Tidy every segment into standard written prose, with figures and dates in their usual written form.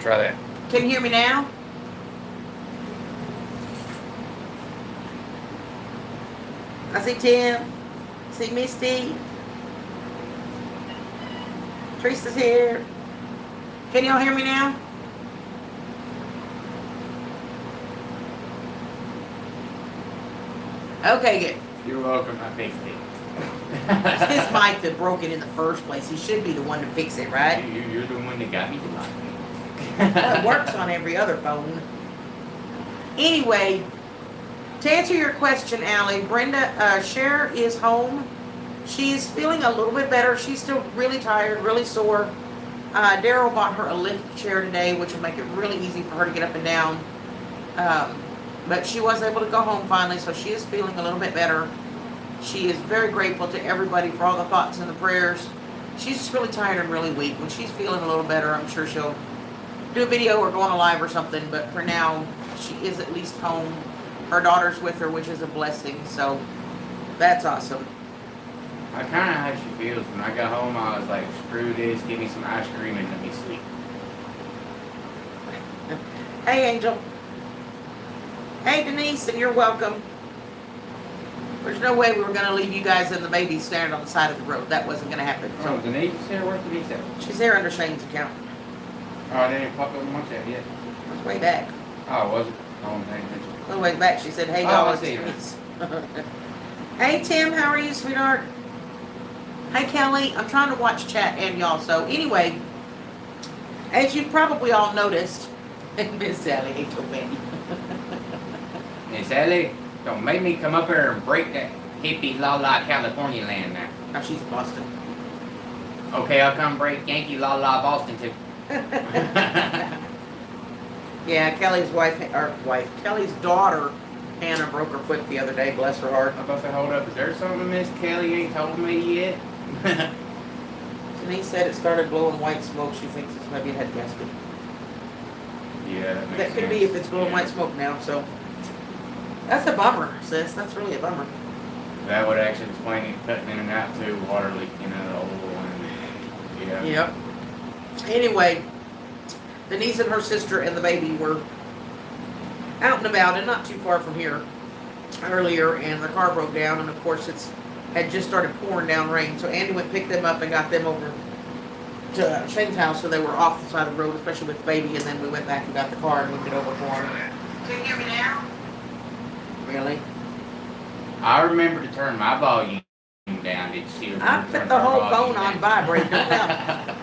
Try that. Can you hear me now? I see Tim. See Misty. Teresa's here. Can y'all hear me now? Okay, good. You're welcome. I fixed it. It's his mic that broke it in the first place. He should be the one to fix it, right? You're the one that got me the mic. Well, it works on every other phone. Anyway, to answer your question, Allie, Brenda, Cher is home. She's feeling a little bit better. She's still really tired, really sore. Daryl bought her a lift chair today, which will make it really easy for her to get up and down. But she was able to go home finally, so she is feeling a little bit better. She is very grateful to everybody for all the thoughts and the prayers. She's just really tired and really weak. When she's feeling a little better, I'm sure she'll do a video or go on a live or something. But for now, she is at least home. Her daughter's with her, which is a blessing. So that's awesome. I kind of how she feels. When I got home, I was like, screw this, give me some ice cream and let me sleep. Hey, Angel. Hey, Denise, and you're welcome. There's no way we were going to leave you guys and the baby standing on the side of the road. That wasn't going to happen. So Denise is there? Where's Denise at? She's there under Shane's account. Oh, they didn't pop up on WhatsApp yet. It's way back. Oh, was it? Oh, I'm paying attention. A little ways back, she said, hey, Oh, y'all, I it's see her. Denise. Hey, Tim, how are you, sweetheart? Hey, Kelly, I'm trying to watch chat and y'all. So anyway, as you probably all noticed, Miss Sally ain't so funny. Miss Ellie, don't make me come up here and break that hippie la la California land now. Oh, she's in Boston. Okay, I'll come break Yankee la la Boston too. Yeah, Kelly's Kelly's daughter, Hannah, broke her foot the other day, bless her heart. I'm about to hold up. Is there something Miss Kelly ain't told me yet? Denise said it started blowing white smoke. She thinks it's maybe it had gasket. Yeah, that makes That could sense. be if it's blowing Yeah. white smoke now, so. That's a bummer, sis. That's really a bummer. That would actually explain it cutting in and out too, water leaking out of the hole and yeah. Yep. Anyway, Denise and her sister and the baby were out and about and not too far from here earlier, and the car broke down, and of course it's had just started pouring down rain. So Andy went and picked them up and got them over to Shane's house, so they were off the side of the road, especially with the baby, and then we went back and got the car and moved it over for them. Can you hear me now? Really? I remember to turn my volume down. Did she? I put the whole phone on vibrate. Don't tell.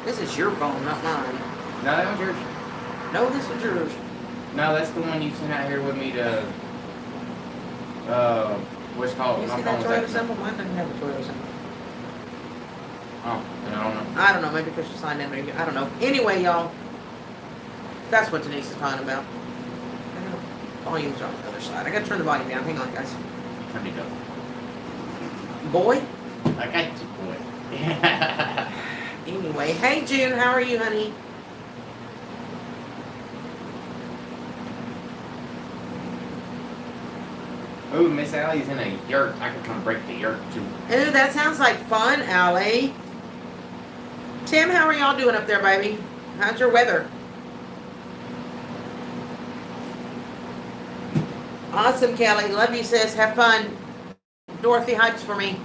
This is your phone, not mine. No, that was yours. No, this was yours. No, that's the one you sent out here with me to. What's it called? You My see phone that was Toyota acting up. symbol? Mine doesn't have a Toyota symbol. Oh, then I don't know. I don't know, maybe because you signed in there. I don't know. Anyway, y'all, that's what Denise is talking about. Volume's on the other side. I gotta turn the volume down. Hang on, guys. Turn it up. Boy? I got you, boy. Anyway, hey June, how are you, honey? Ooh, Miss Allie's in a yurt. I could come break the yurt too. Ooh, that sounds like fun, Allie. Tim, how are y'all doing up there, baby? How's your weather? Awesome, Kelly. Love you, sis. Have fun. Dorothy, hugs for me.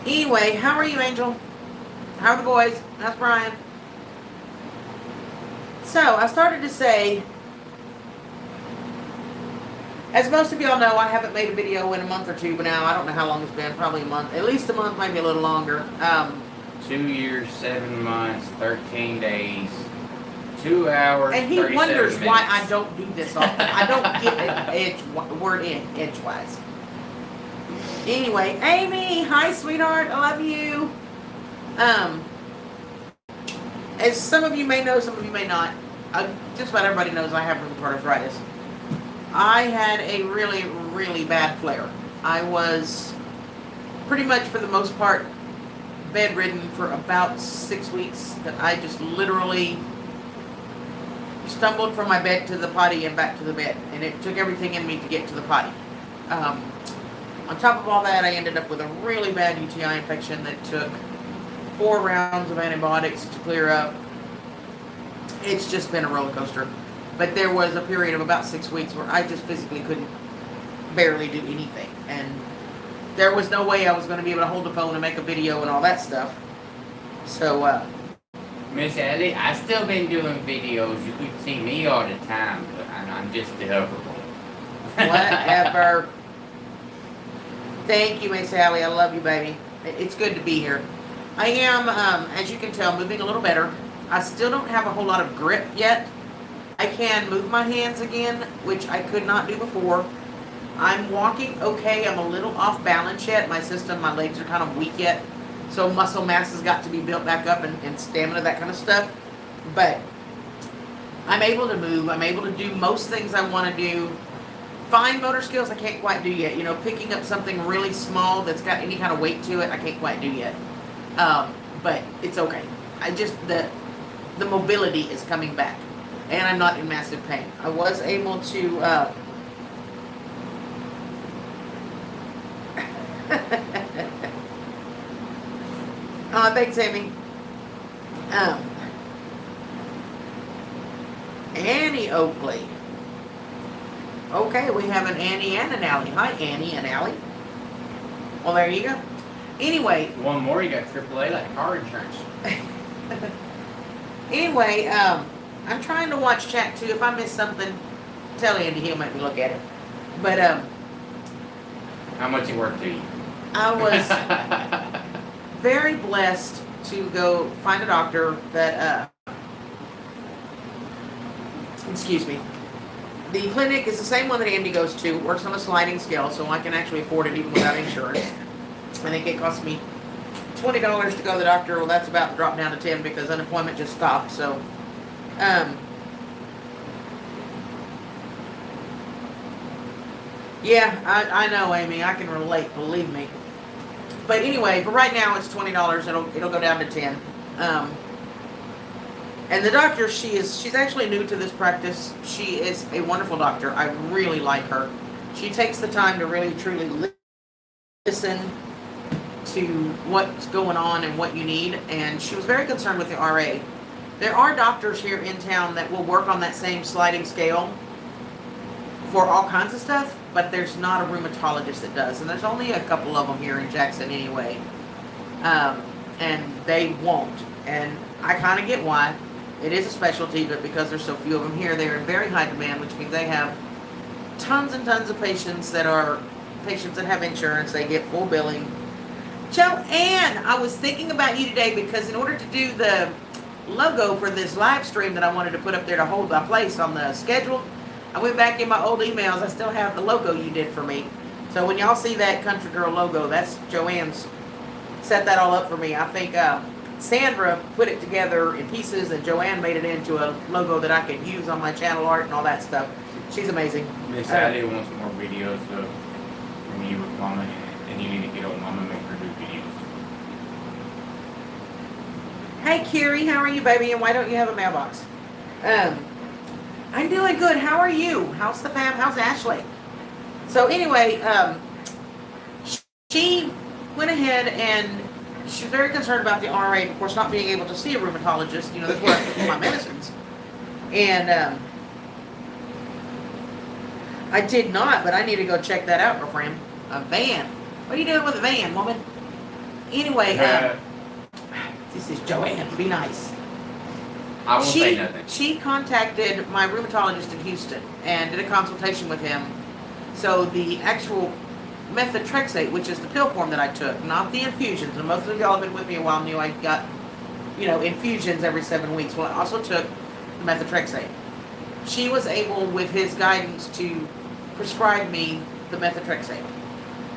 Anyway, how are you, Angel? How are the boys? How's Brian? So, I started to say, as most of y'all know, I haven't made a video in a month or two, but now I don't know how long it's been. Probably a month. At least a month, maybe a little longer. 2 years, 7 months, 13 days, 2 hours, And he 37 wonders minutes. why I don't do this often. I don't get it word in edgewise. Anyway, Amy, hi sweetheart, I love you. As some of you may know, some of you may not. Just about everybody knows I have rheumatoid arthritis. I had a really, really bad flare. I was pretty much for the most part bedridden for about 6 weeks. That I just literally stumbled from my bed to the potty and back to the bed, and it took everything in me to get to the potty. On top of all that, I ended up with a really bad UTI infection that took 4 rounds of antibiotics to clear up. it's just been a roller coaster. But there was a period of about 6 weeks where I just physically couldn't barely do anything. And there was no way I was going to be able to hold the phone and make a video and all that stuff. So, Miss Ellie, I still been doing videos. You could see me all the time, but I'm just the helper boy. whatever. Thank you, Miss Allie. I love you, baby. It's good to be here. I am, as you can tell, moving a little better. I still don't have a whole lot of grip yet. I can move my hands again, which I could not do before. I'm walking okay. I'm a little off balance yet. My legs are kind of weak yet. So muscle mass has got to be built back up and stamina, that kind of stuff. But I'm able to move. I'm able to do most things I want to do. Fine motor skills I can't quite do yet. You know, picking up something really small that's got any kind of weight to it, I can't quite do yet. But it's okay. The mobility is coming back. And I'm not in massive pain. I was able to... thanks, Amy. Annie Oakley. Okay, we have an Annie and an Allie. Hi, Annie and Allie. Well, there you go. Anyway. One more, you got AAA like car insurance. Anyway, I'm trying to watch chat too. If I miss something, tell Andy, he'll make me look at it. But, how much it worth to you? I was very blessed to go find a doctor that, excuse me. The clinic is the same one that Andy goes to, works on a sliding scale, so I can actually afford it even without insurance. I think it cost me $20 to go to the doctor. Well, that's about to drop down to 10 because unemployment just stopped, so, yeah, I know, Amy, I can relate, believe me. But anyway, for right now, it's $20. It'll go down to 10. And the doctor, she's actually new to this practice. She is a wonderful doctor. I really like her. She takes the time to really, truly listen to what's going on and what you need. And she was very concerned with the RA. There are doctors here in town that will work on that same sliding scale for all kinds of stuff, but there's not a rheumatologist that does. And there's only a couple of them here in Jackson anyway. And they won't. And I kind of get why. It is a specialty, but because there's so few of them here, they're in very high demand, which means they have tons and tons of patients that have insurance. They get full billing. Joanne, I was thinking about you today because in order to do the logo for this live stream that I wanted to put up there to hold my place on the schedule, I went back in my old emails. I still have the logo you did for me. So when y'all see that Country Girl logo, that's Joanne's set that all up for me. I think Sandra put it together in pieces and Joanne made it into a logo that I could use on my channel art and all that stuff. She's amazing. Miss Allie wants more videos from you with Mama, and you need to get old Mama and make her do videos. Hey, Kiri, how are you, baby? And why don't you have a mailbox? I'm doing good. How are you? How's the fam? How's Ashley? So anyway, she went ahead and she's very concerned about the RA, of course, not being able to see a rheumatologist. You know, that's where I put my medicines. And I did not, but I need to go check that out, girlfriend. A van. What are you doing with a van, woman? Anyway, this is Joanne. Be nice. I won't say nothing. She contacted my rheumatologist in Houston and did a consultation with him. So the actual methotrexate, which is the pill form that I took, not the infusions. And most of y'all have been with me a while knew I got, infusions every 7 weeks. Well, I also took the methotrexate. She was able, with his guidance, to prescribe me the methotrexate,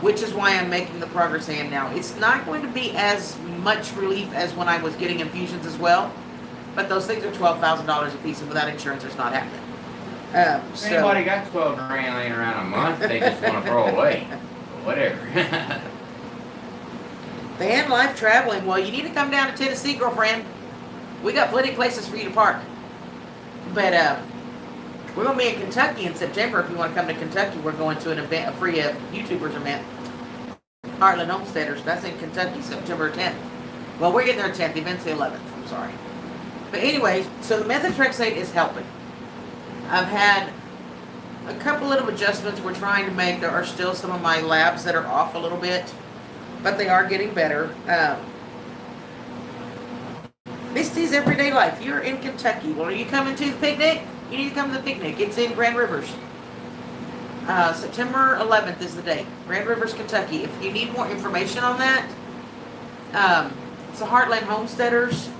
which is why I'm making the progress I am now. It's not going to be as much relief as when I was getting infusions as well, but those things are $12,000 a piece, and without insurance, it's not happening. Anybody got 12 grand laying around a month, they just want to throw away. Whatever. Van life traveling. Well, you need to come down to Tennessee, girlfriend. We got plenty of places for you to park. But we're going to be in Kentucky in September. If you want to come to Kentucky, we're going to an event, a free YouTubers event. Heartland Homesteaders. That's in Kentucky, September 10th. Well, we're getting there 10th. The event's the 11th. I'm sorry. But anyway, so the methotrexate is helping. I've had a couple little adjustments we're trying to make. There are still some of my labs that are off a little bit, but they are getting better. Misty's Everyday Life. You're in Kentucky. Well, are you coming to the picnic? You need to come to the picnic. It's in Grand Rivers. September 11th is the date. Grand Rivers, Kentucky. If you need more information on that, it's the Heartland Homesteaders.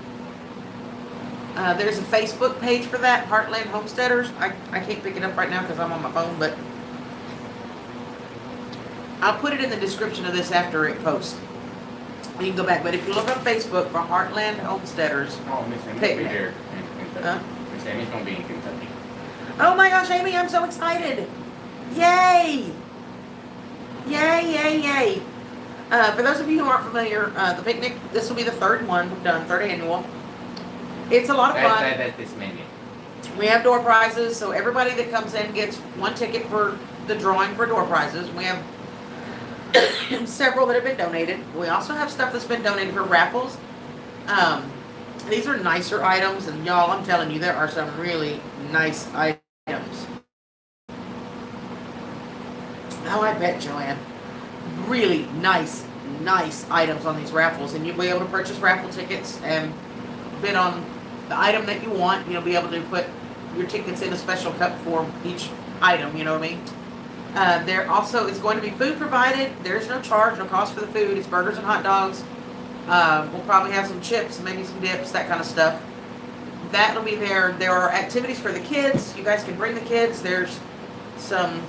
There's a Facebook page for that, Heartland Homesteaders. I can't pick it up right now because I'm on my phone, but I'll put it in the description of this after it posts. You can go back, but if you look on Facebook for Heartland Homesteaders. Oh, Miss Amy's gonna be there in Kentucky. Miss Amy's gonna be in Kentucky. Oh my gosh, Amy, I'm so excited. Yay! Yay, yay, yay. For those of you who aren't familiar, the picnic, this will be the third one we've done, third annual. It's a lot of fun. That's this menu. We have door prizes, so everybody that comes in gets one ticket for the drawing for door prizes. We have several that have been donated. We also have stuff that's been donated for raffles. These are nicer items, and y'all, I'm telling you, there are some really nice items. Oh, I bet, Joanne. Really nice items on these raffles, and you'll be able to purchase raffle tickets and bid on the item that you want. You'll be able to put your tickets in a special cup for each item, you know what I mean? There also is going to be food provided. There's no charge, no cost for the food. It's burgers and hot dogs. We'll probably have some chips, maybe some dips, that kind of stuff. That'll be there. There are activities for the kids. You guys can bring the kids. There's some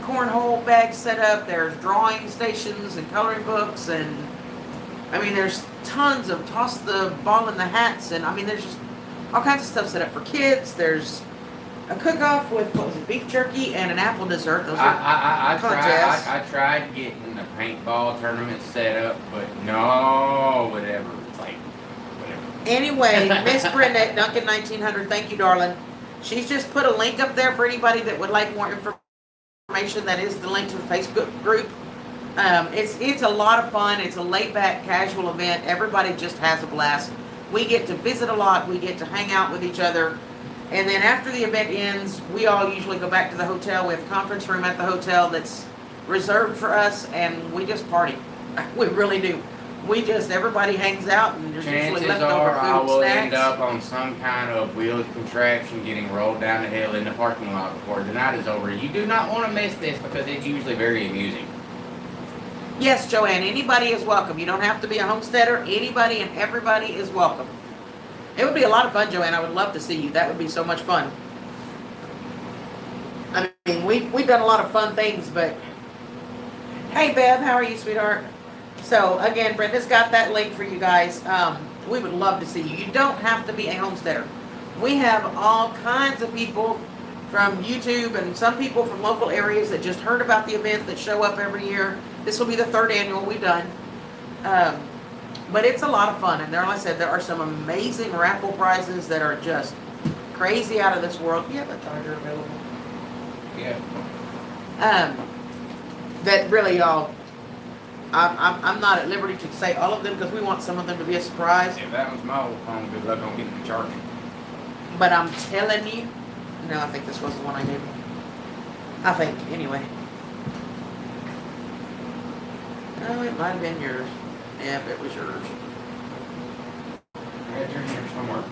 cornhole bags set up. There's drawing stations and coloring books, and I mean, there's tons of toss the ball in the hats, and I mean, there's just all kinds of stuff set up for kids. There's a cook-off with, what was it, beef jerky and an apple dessert. Those are contests. I tried getting a paintball tournament set up, but no, whatever. It's like, whatever. Anyway, Miss Brenda at Duncan 1900, thank you, darling. She's just put a link up there for anybody that would like more information. That is the link to the Facebook group. It's a lot of fun. It's a laid-back, casual event. Everybody just has a blast. We get to visit a lot. We get to hang out with each other. And then after the event ends, we all usually go back to the hotel. We have a conference room at the hotel that's reserved for us, and we just party. We really do. Everybody hangs out, and there's usually Chances leftover are I food, will snacks. end up on some kind of wheeled contraption getting rolled down the hill in the parking lot before the night is over. You do not want to miss this because it's usually very amusing. Yes, Joanne, anybody is welcome. You don't have to be a homesteader. Anybody and everybody is welcome. It would be a lot of fun, Joanne. I would love to see you. That would be so much fun. I mean, we've done a lot of fun things, but hey, Bev, how are you, sweetheart? So, again, Brenda's got that link for you guys. We would love to see you. You don't have to be a homesteader. We have all kinds of people from YouTube and some people from local areas that just heard about the event that show up every year. This will be the third annual we've done. But it's a lot of fun. And there, like I said, there are some amazing raffle prizes that are just crazy out of this world. Do you have a charger available? Yeah. That really, y'all, I'm not at liberty to say all of them because we want some of them to be a surprise. If that was my old phone, good luck on getting the charging. But I'm telling you, no, I think this was the one I gave you. I think, anyway. Oh, it might have been yours. Yep, it was yours. Yeah, you're here somewhere.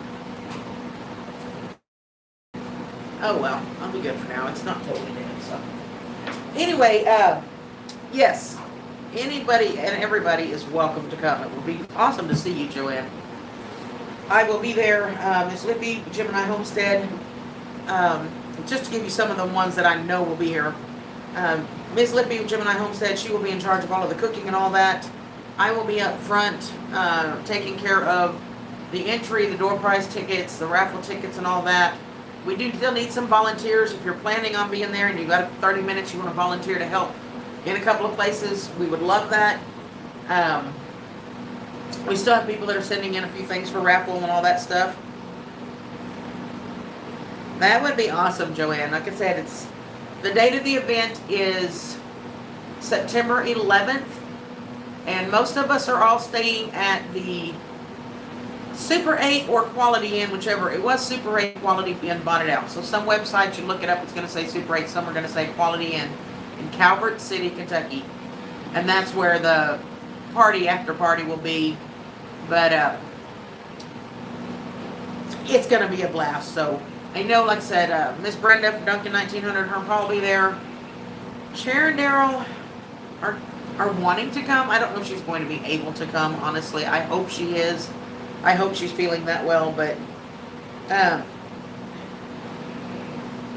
Oh, well, I'll be good for now. It's not totally dead, so. Anyway, yes, anybody and everybody is welcome to come. It will be awesome to see you, Joanne. I will be there, Miss Lippy, Gemini Homestead, just to give you some of the ones that I know will be here. Ms. Lippy, Gemini Homestead, she will be in charge of all of the cooking and all that. I will be up front, taking care of the entry, the door prize tickets, the raffle tickets and all that. We do still need some volunteers. If you're planning on being there and you've got 30 minutes, you want to volunteer to help in a couple of places, we would love that. We still have people that are sending in a few things for raffle and all that stuff. That would be awesome, Joanne. Like I said, it's the date of the event is September 11th, and most of us are all staying at the Super 8 or Quality Inn, whichever. It was Super 8, Quality Inn bought it out. So some websites, you look it up, it's going to say Super 8. Some are going to say Quality Inn in Calvert City, Kentucky. And that's where the after party will be. But it's going to be a blast. So I know, like I said, Miss Brenda from Duncan 1900, her pa will be there. Sharon Darrell are wanting to come. I don't know if she's going to be able to come, honestly. I hope she is. I hope she's feeling that well, but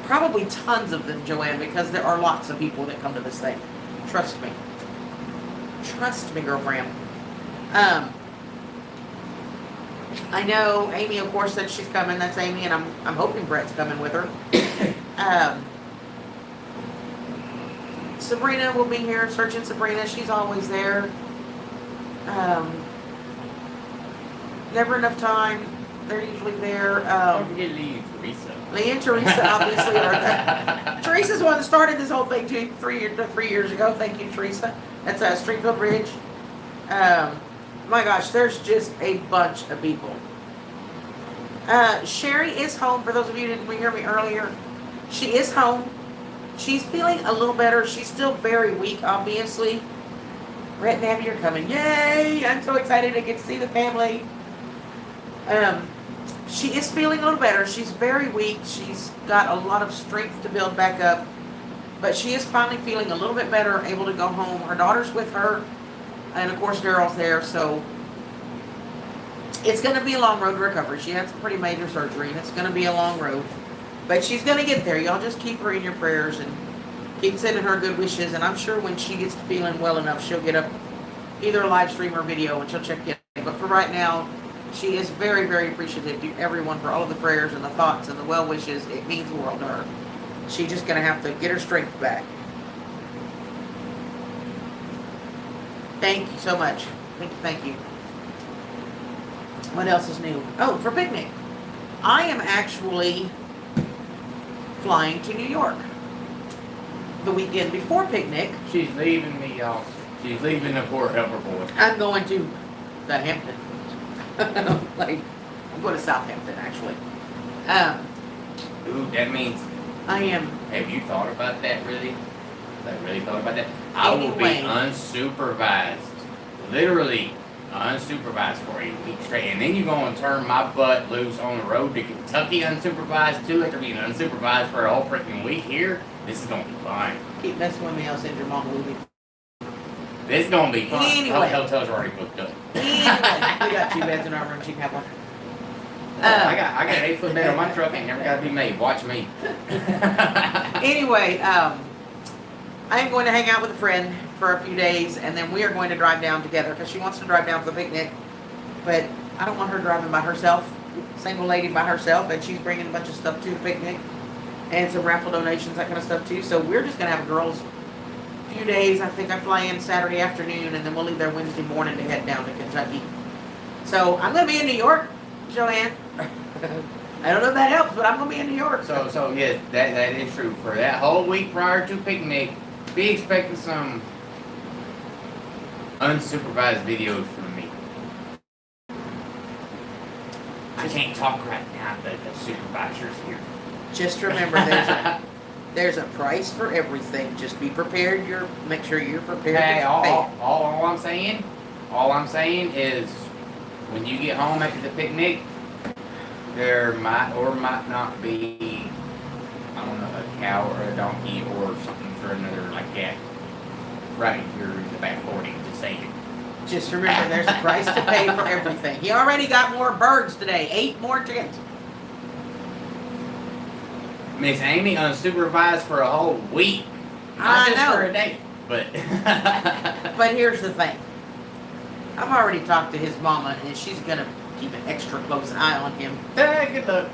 probably tons of them, Joanne, because there are lots of people that come to this thing. Trust me. Trust me, girlfriend. I know Amy, of course, said she's coming. That's Amy, and I'm hoping Brett's coming with her. Sabrina will be here, Searching Sabrina. She's always there. Never enough time. They're usually there. Don't forget Lee and Teresa. Lee and Teresa obviously are there. Teresa's the one that started this whole thing 3 years ago. Thank you, Teresa. That's Streetfield Ridge. My gosh, there's just a bunch of people. Sherry is home. For those of you who didn't hear me earlier, she is home. She's feeling a little better. She's still very weak, obviously. Brett and Abby are coming. Yay! I'm so excited to get to see the family. She is feeling a little better. She's very weak. She's got a lot of strength to build back up. But she is finally feeling a little bit better, able to go home. Her daughter's with her. And of course, Daryl's there. So it's going to be a long road to recovery. She had some pretty major surgery, and it's going to be a long road. But she's going to get there. Y'all just keep her in your prayers and keep sending her good wishes. And I'm sure when she gets feeling well enough, she'll get up either a live stream or video, and she'll check in. But for right now, she is very, very appreciative to everyone for all of the prayers and the thoughts and the well wishes. It means the world to her. She's just going to have to get her strength back. Thank you so much. Thank you. What else is new? Oh, for picnic. I am actually flying to New York the weekend before picnic. She's leaving me, y'all. She's leaving the poor helper boy. I'm going to the Hampton. I'm going to Southampton, actually. Ooh, that means. I am. Have you thought about that, really? Have you really thought about that? I will be Anyway. unsupervised. Literally unsupervised for a week straight. And then you're going to turn my butt loose on the road to Kentucky unsupervised too, after being unsupervised for a whole freaking week here. This is going to be fun. Keep messing with me, I'll send your mom a movie. This is going to be fun. Anyway. Hotels are already booked up. Anyway, we got 2 beds in our room. She can have one. I got an 8-foot bed on my truck. Ain't never got to be made. Watch me. Anyway, I am going to hang out with a friend for a few days, and then we are going to drive down together because she wants to drive down for the picnic. But I don't want her driving by herself, single lady by herself, and she's bringing a bunch of stuff to the picnic and some raffle donations, that kind of stuff too. So we're just going to have a girls' few days. I think I fly in Saturday afternoon, and then we'll leave there Wednesday morning to head down to Kentucky. So I'm going to be in New York, Joanne. I don't know if that helps, but I'm going to be in New York. So yes, that is true. For that whole week prior to picnic, be expecting some unsupervised videos from me. I can't talk right now, but the supervisor's here. Just remember, there's a price for everything. Just be prepared. Make sure you're prepared. Hey, to pay. all I'm saying is, when you get home after the picnic, there might or might not be, I don't know, a cow or a donkey or something or another like that right here in the back 40, just saying. Just remember, there's a price to pay for everything. He already got more birds today. 8 more chickens. Miss Amy unsupervised for a whole week. I Not just know. for a day, but. But here's the thing. I've already talked to his mama, and she's going to keep an extra close eye on him. Hey, good luck.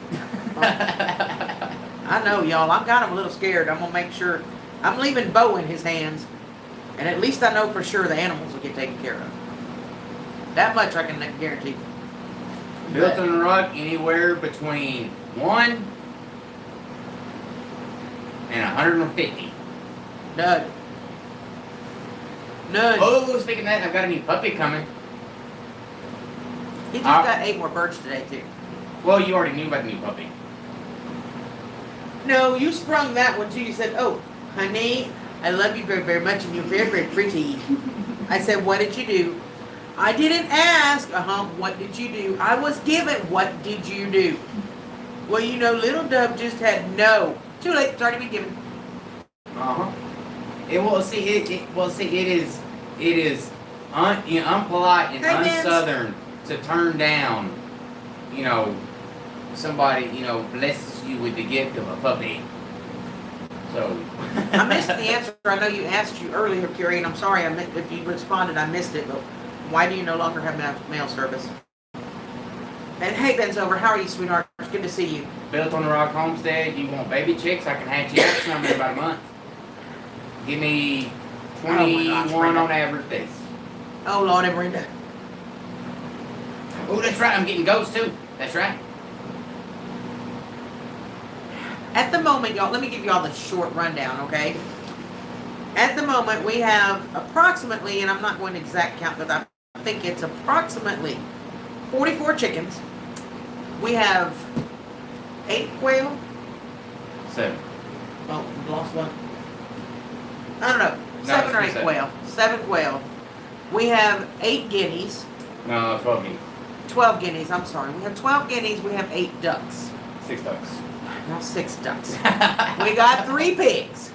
I know, y'all. I'm kind of a little scared. I'm going to make sure. I'm leaving Bo in his hands, and at least I know for sure the animals will get taken care of. That much I can guarantee. Built on the rock, anywhere between 1 and 150. None. Oh, speaking of that, I've got a new puppy coming. He just got 8 more birds today, too. Well, you already knew about the new puppy. No, you sprung that one, too. You said, oh, honey, I love you very, very much, and you're very, very pretty. I said, what did you do? I didn't ask, what did you do? I was given, what did you do? Well, you know, little Dove just had no. Too late, it's already been given. It is unpolite and Hey, Vince. unsouthern to turn down, you know, somebody, you know, blesses you with the gift of a puppy. So. I missed the answer. I know you asked you earlier, Curie, and I'm sorry if you responded, I missed it, but why do you no longer have mail service? And hey, Ben's over. How are you, sweetheart? It's good to see you. Built on the Rock Homestead, you want baby chicks? I can hatch you out some in about a month. Give me 21 Brenda. on average days. Oh, Lord, and Brenda. Oh, that's right. I'm getting goats too. That's right. At the moment, y'all, let me give you all the short rundown, okay? At the moment, we have approximately, and I'm not going to exact count, but I think it's approximately 44 chickens. We have 8 quail. 7. Oh, lost one. I don't know. No, 7 or 8 7. quail. 7 quail. We have 8 guineas. No, 12 guineas. 12 guineas, I'm sorry. We have 12 guineas. We have 8 ducks. 6 ducks. No, 6 ducks. We got 3 pigs.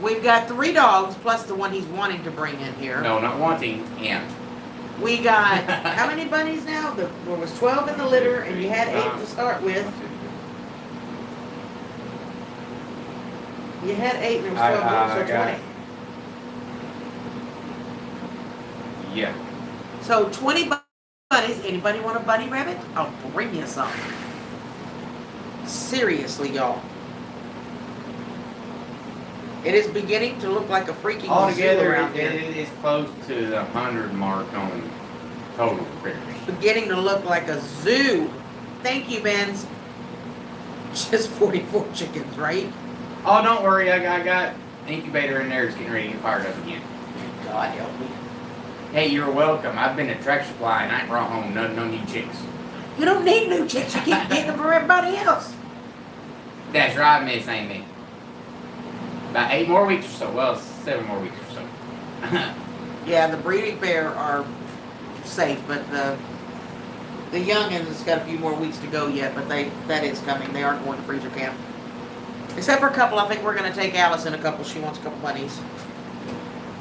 We've got 3 dogs, plus the one he's wanting to bring in here. No, not wanting. Yeah. We got, how many bunnies now? There was 12 in the litter, and you had 8 to start with. You had 8, and there was 12 more, so 20. Yeah. So 20 bunnies. Anybody want a bunny rabbit? I'll bring you some. Seriously, y'all. It is beginning to look like a freaking zoo Altogether, around it here. is close to the 100 mark on total critters. Beginning to look like a zoo. Thank you, Benz. Just 44 chickens, right? Oh, don't worry. I got incubator in there. It's getting ready to get fired up again. God help me. Hey, you're welcome. I've been at Tractor Supply and I ain't brought home no new chicks. You don't need new chicks. You keep getting them for everybody else. That's right, Miss Amy. About 8 more weeks or so. Well, 7 more weeks or so. Yeah, the breeding pair are safe, but the youngins has got a few more weeks to go yet, but that is coming. They aren't going to freezer camp. Except for a couple. I think we're going to take Allison a couple. She wants a couple bunnies.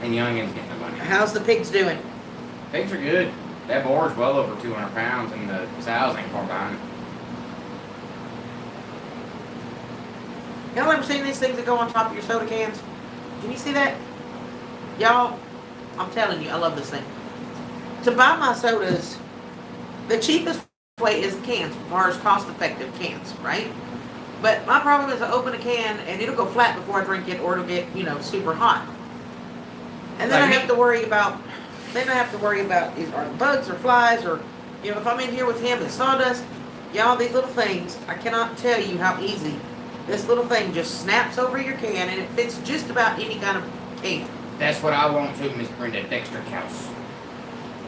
And youngins getting the money. How's the pigs doing? Pigs are good. That boar's well over 200 pounds and the sows ain't far behind. Y'all ever seen these things that go on top of your soda cans? Can you see that? Y'all, I'm telling you, I love this thing. To buy my sodas, the cheapest way is cans, as far as cost-effective cans, right? But my problem is I open a can and it'll go flat before I drink it, or it'll get, super hot. And then I have to worry about, are bugs or flies, or, if I'm in here with him, it's sawdust. Y'all, these little things, I cannot tell you how easy. This little thing just snaps over your can, and it fits just about any kind of can. That's what I want too, Miss Brenda. Dexter cows.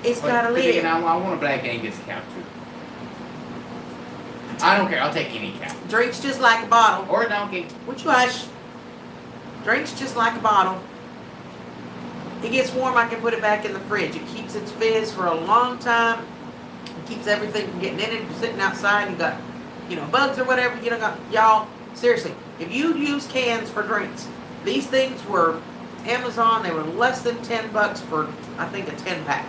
It's got a But lid. again, I want a black Angus cow too. I don't care. I'll take any cow. Drinks just like a bottle. Or a donkey. Would you hush? Drinks just like a bottle. It gets warm, I can put it back in the fridge. It keeps its fizz for a long time. It keeps everything from getting in it. If you're sitting outside, you got, bugs or whatever, y'all, seriously, if you use cans for drinks, these things were Amazon, they were less than $10 for, I think, a 10-pack.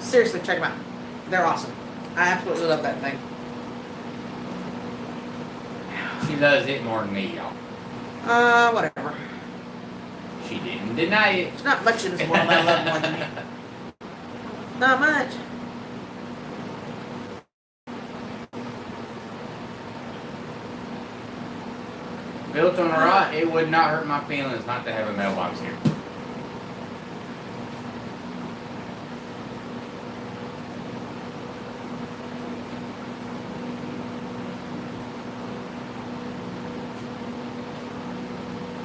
Seriously, check them out. They're awesome. I absolutely love that thing. She loves it more than me, y'all. Whatever. She didn't deny it. There's not much in this world I love more than me. Not much. Built on a rock, it would not hurt my feelings not to have a mailbox here.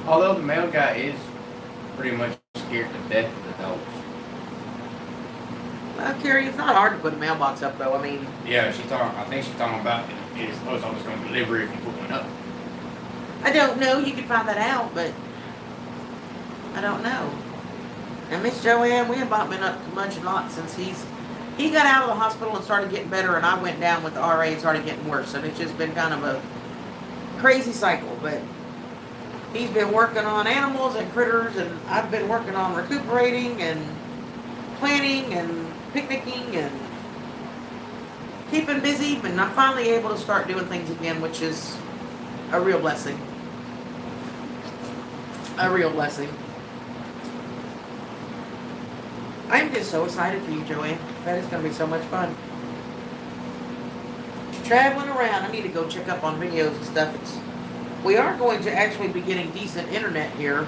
Although the mail guy is pretty much scared to death of the dogs. Carrie, it's not hard to put a mailbox up though. I mean, Yeah, I think she's talking about is post office going to deliver if you put one up. I don't know. You can find that out, but I don't know. And Miss Joanne, we have not been up to much a lot since he got out of the hospital and started getting better, and I went down with the RA and started getting worse. And it's just been kind of a crazy cycle. But he's been working on animals and critters, and I've been working on recuperating and planning and picnicking and keeping busy. But I'm finally able to start doing things again, which is a real blessing. A real blessing. I'm just so excited for you, Joanne. That is going to be so much fun. Traveling around. I need to go check up on videos and stuff. We are going to actually be getting decent internet here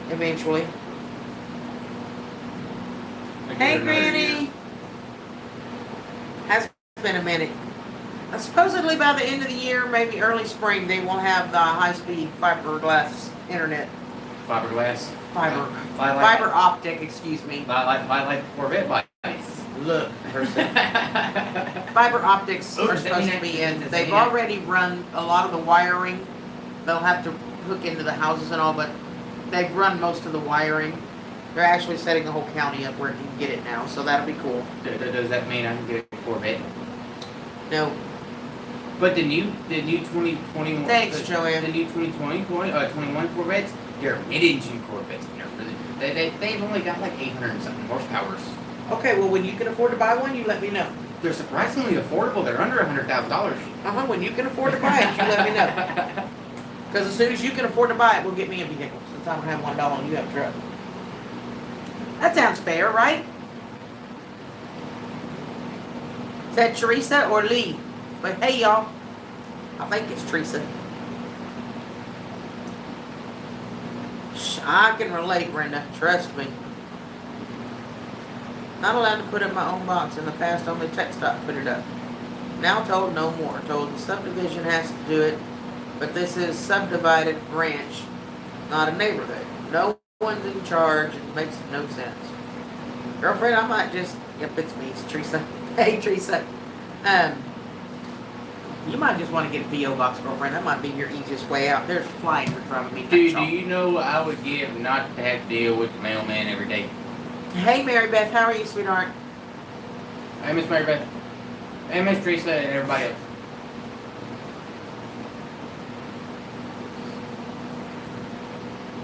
eventually. Hey, Granny. Has been a minute. Supposedly by the end of the year, maybe early spring, they will have the high-speed fiberglass internet. Fiberglass. Fiber optic, excuse me. Like Corvette lights. Look. Fiber optics are supposed to be in. They've already run a lot of the wiring. They'll have to hook into the houses and all, but they've run most of the wiring. They're actually setting the whole county up where you can get it now, so that'll be cool. Does that mean I can get a Corvette? No. But the new 2021. Thanks, Joanne. The new 21 Corvettes, they're mid-engine Corvettes. They've only got like 800 and something horsepower. Okay, well, when you can afford to buy one, you let me know. They're surprisingly affordable. They're under $100,000. When you can afford to buy it, you let me know. Because as soon as you can afford to buy it, we'll get me a vehicle. Since I don't have $1 and you have a truck. That sounds fair, right? Is that Teresa or Lee? But hey, y'all. I think it's Teresa. I can relate, Brenda. Trust me. Not allowed to put in my own box. In the past, only TxDOT put it up. Now told no more. Told the subdivision has to do it. But this is subdivided ranch, not a neighborhood. No one's in charge. It makes no sense. Girlfriend, I might just... Yep, it's me. It's Teresa. Hey, Teresa. You might just want to get a P.O. box, girlfriend. That might be your easiest way out. There's a flight for driving me. Dude, do you know what I would give not to have to deal with the mailman every day? Hey, Mary Beth. How are you, sweetheart? Hey, Miss Mary Beth. Hey, Miss Teresa and everybody else.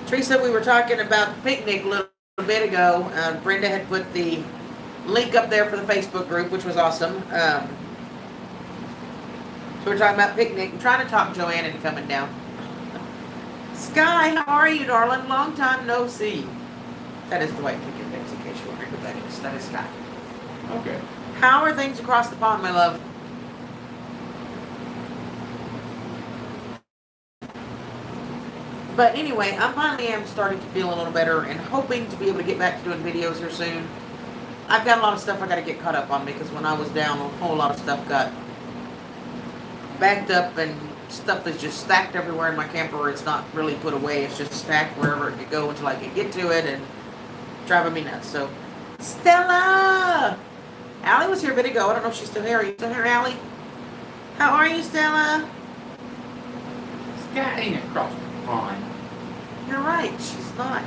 Teresa, we were talking about the picnic a little bit ago. Brenda had put the link up there for the Facebook group, which was awesome. So we're talking about picnic. I'm trying to talk Joanne into coming down. Sky, how are you, darling? Long time no see. That is the white picket fence, in case you were wondering what that is. That is Sky. Okay. How are things across the pond, my love? But anyway, I finally am starting to feel a little better and hoping to be able to get back to doing videos here soon. I've got a lot of stuff I got to get caught up on because when I was down, a whole lot of stuff got backed up and stuff that's just stacked everywhere in my camper. It's not really put away. It's just stacked wherever it could go until I could get to it and driving me nuts. So, Stella! Allie was here a bit ago. I don't know if she's still here. Are you still here, Allie? How are you, Stella? Scott ain't across the pond. You're right. She's not.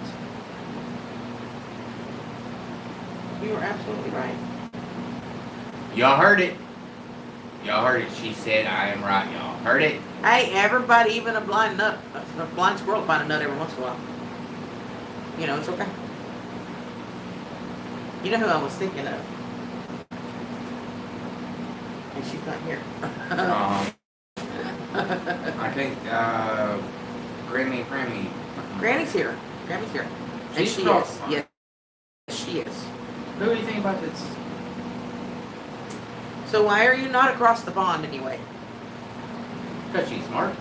You were absolutely right. Y'all heard it. Y'all heard it. She said I am right. Y'all heard it. Hey, everybody, even a blind squirrel find a nut every once in a while. You know, it's okay. You know who I was thinking of? And she's not here. I think Grammy. Granny's here. Granny's here. And She's she across is. the pond. Yes, she is. Who do you think about this? So why are you not across the pond anyway? Because she's smart.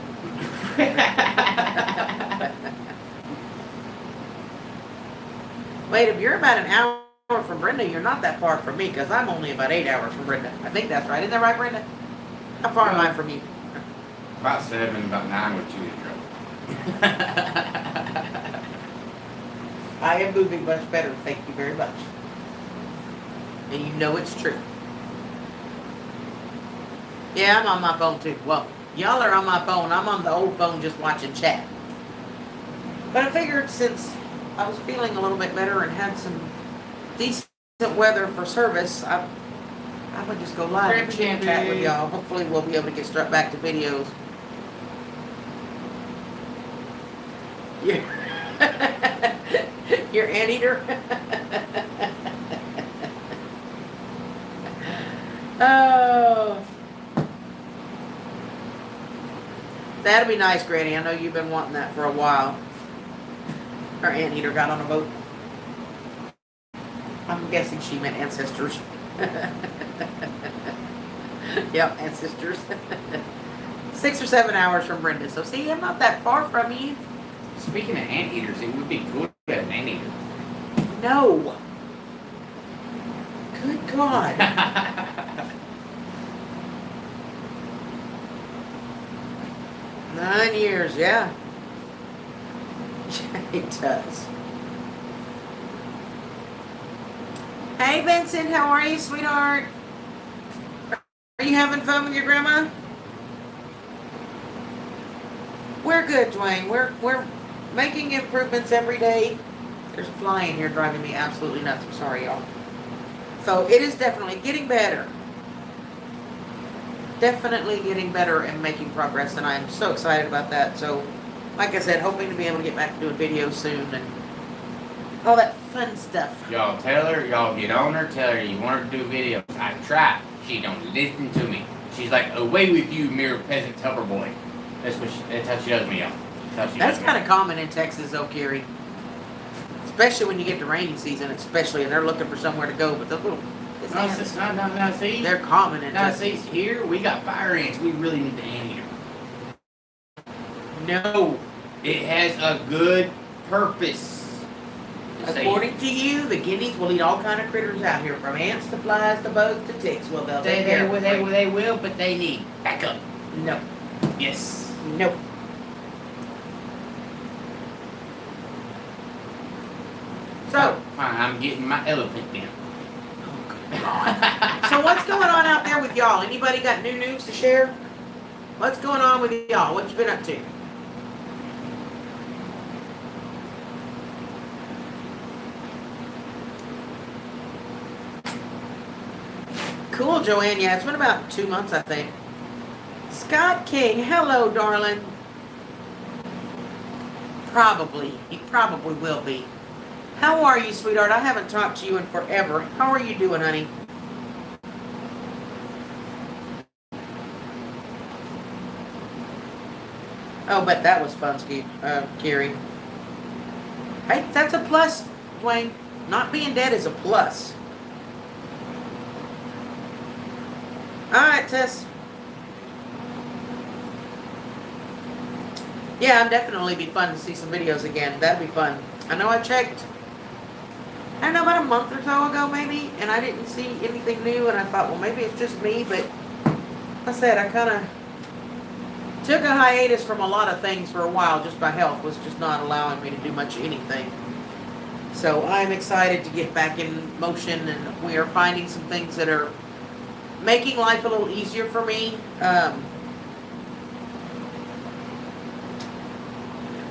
Wait, if you're about an hour from Brenda, you're not that far from me because I'm only about 8 hours from Brenda. I think that's right. Isn't that right, Brenda? How far am I from you? About 7, about 9 with you in trouble. I am moving much better. Thank you very much. And you know it's true. Yeah, I'm on my phone too. Well, y'all are on my phone. I'm on the old phone just watching chat. But I figured since I was feeling a little bit better and had some decent weather for service, I would just go live and chit chat with y'all. Hopefully we'll be able to get straight back to videos. Yeah. Your anteater? Oh. That'll be nice, Granny. I know you've been wanting that for a while. Her anteater got on a boat. I'm guessing she meant ancestors. Yep, ancestors. 6 or 7 hours from Brenda. So see, I'm not that far from you. Speaking of anteaters, it would be cool to get an anteater. No. Good God. 9 years, yeah. It does. Hey, Vincent, how are you, sweetheart? Are you having fun with your grandma? We're good, Dwayne. We're making improvements every day. There's a fly in here driving me absolutely nuts. I'm sorry, y'all. So it is definitely getting better. Definitely getting better and making progress, and I am so excited about that. So, like I said, hoping to be able to get back to doing videos soon and all that fun stuff. Y'all tell her, y'all get on her, tell her you want her to do videos. I try. She don't listen to me. She's like, away with you, mere peasant tupper boy. That's how she does me, y'all. That's kind of common in Texas, though, Carrie. Especially when you get to rainy season, especially, and they're looking for somewhere to go. But those little, No, see? they're common in Now, Texas. see, here we got fire ants. We really need the anteater. No. It has a good purpose. Just According to you, the guineas will eat all kind of critters out here, from ants to flies to bugs to ticks. Well, they'll take care of it. They will, but they need backup. No. Yes. Nope. So, Fine, I'm getting my elephant then. so what's going on out there with y'all? Anybody got new news to share? What's going on with y'all? What you been up to? Cool, Joanne. Yeah, it's been about 2 months, I think. Scott King, hello, darling. Probably. He probably will be. How are you, sweetheart? I haven't talked to you in forever. How are you doing, honey? Oh, but that was fun, Carrie. Hey, that's a plus, Dwayne. Not being dead is a plus. Alright, Tess. Yeah, it'd definitely be fun to see some videos again. That'd be fun. I know I checked, I don't know, about a month or so ago maybe, and I didn't see anything new, and I thought, well, maybe it's just me, but like I said, I kind of took a hiatus from a lot of things for a while. Just my health was just not allowing me to do much of anything. So I'm excited to get back in motion, and we are finding some things that are making life a little easier for me.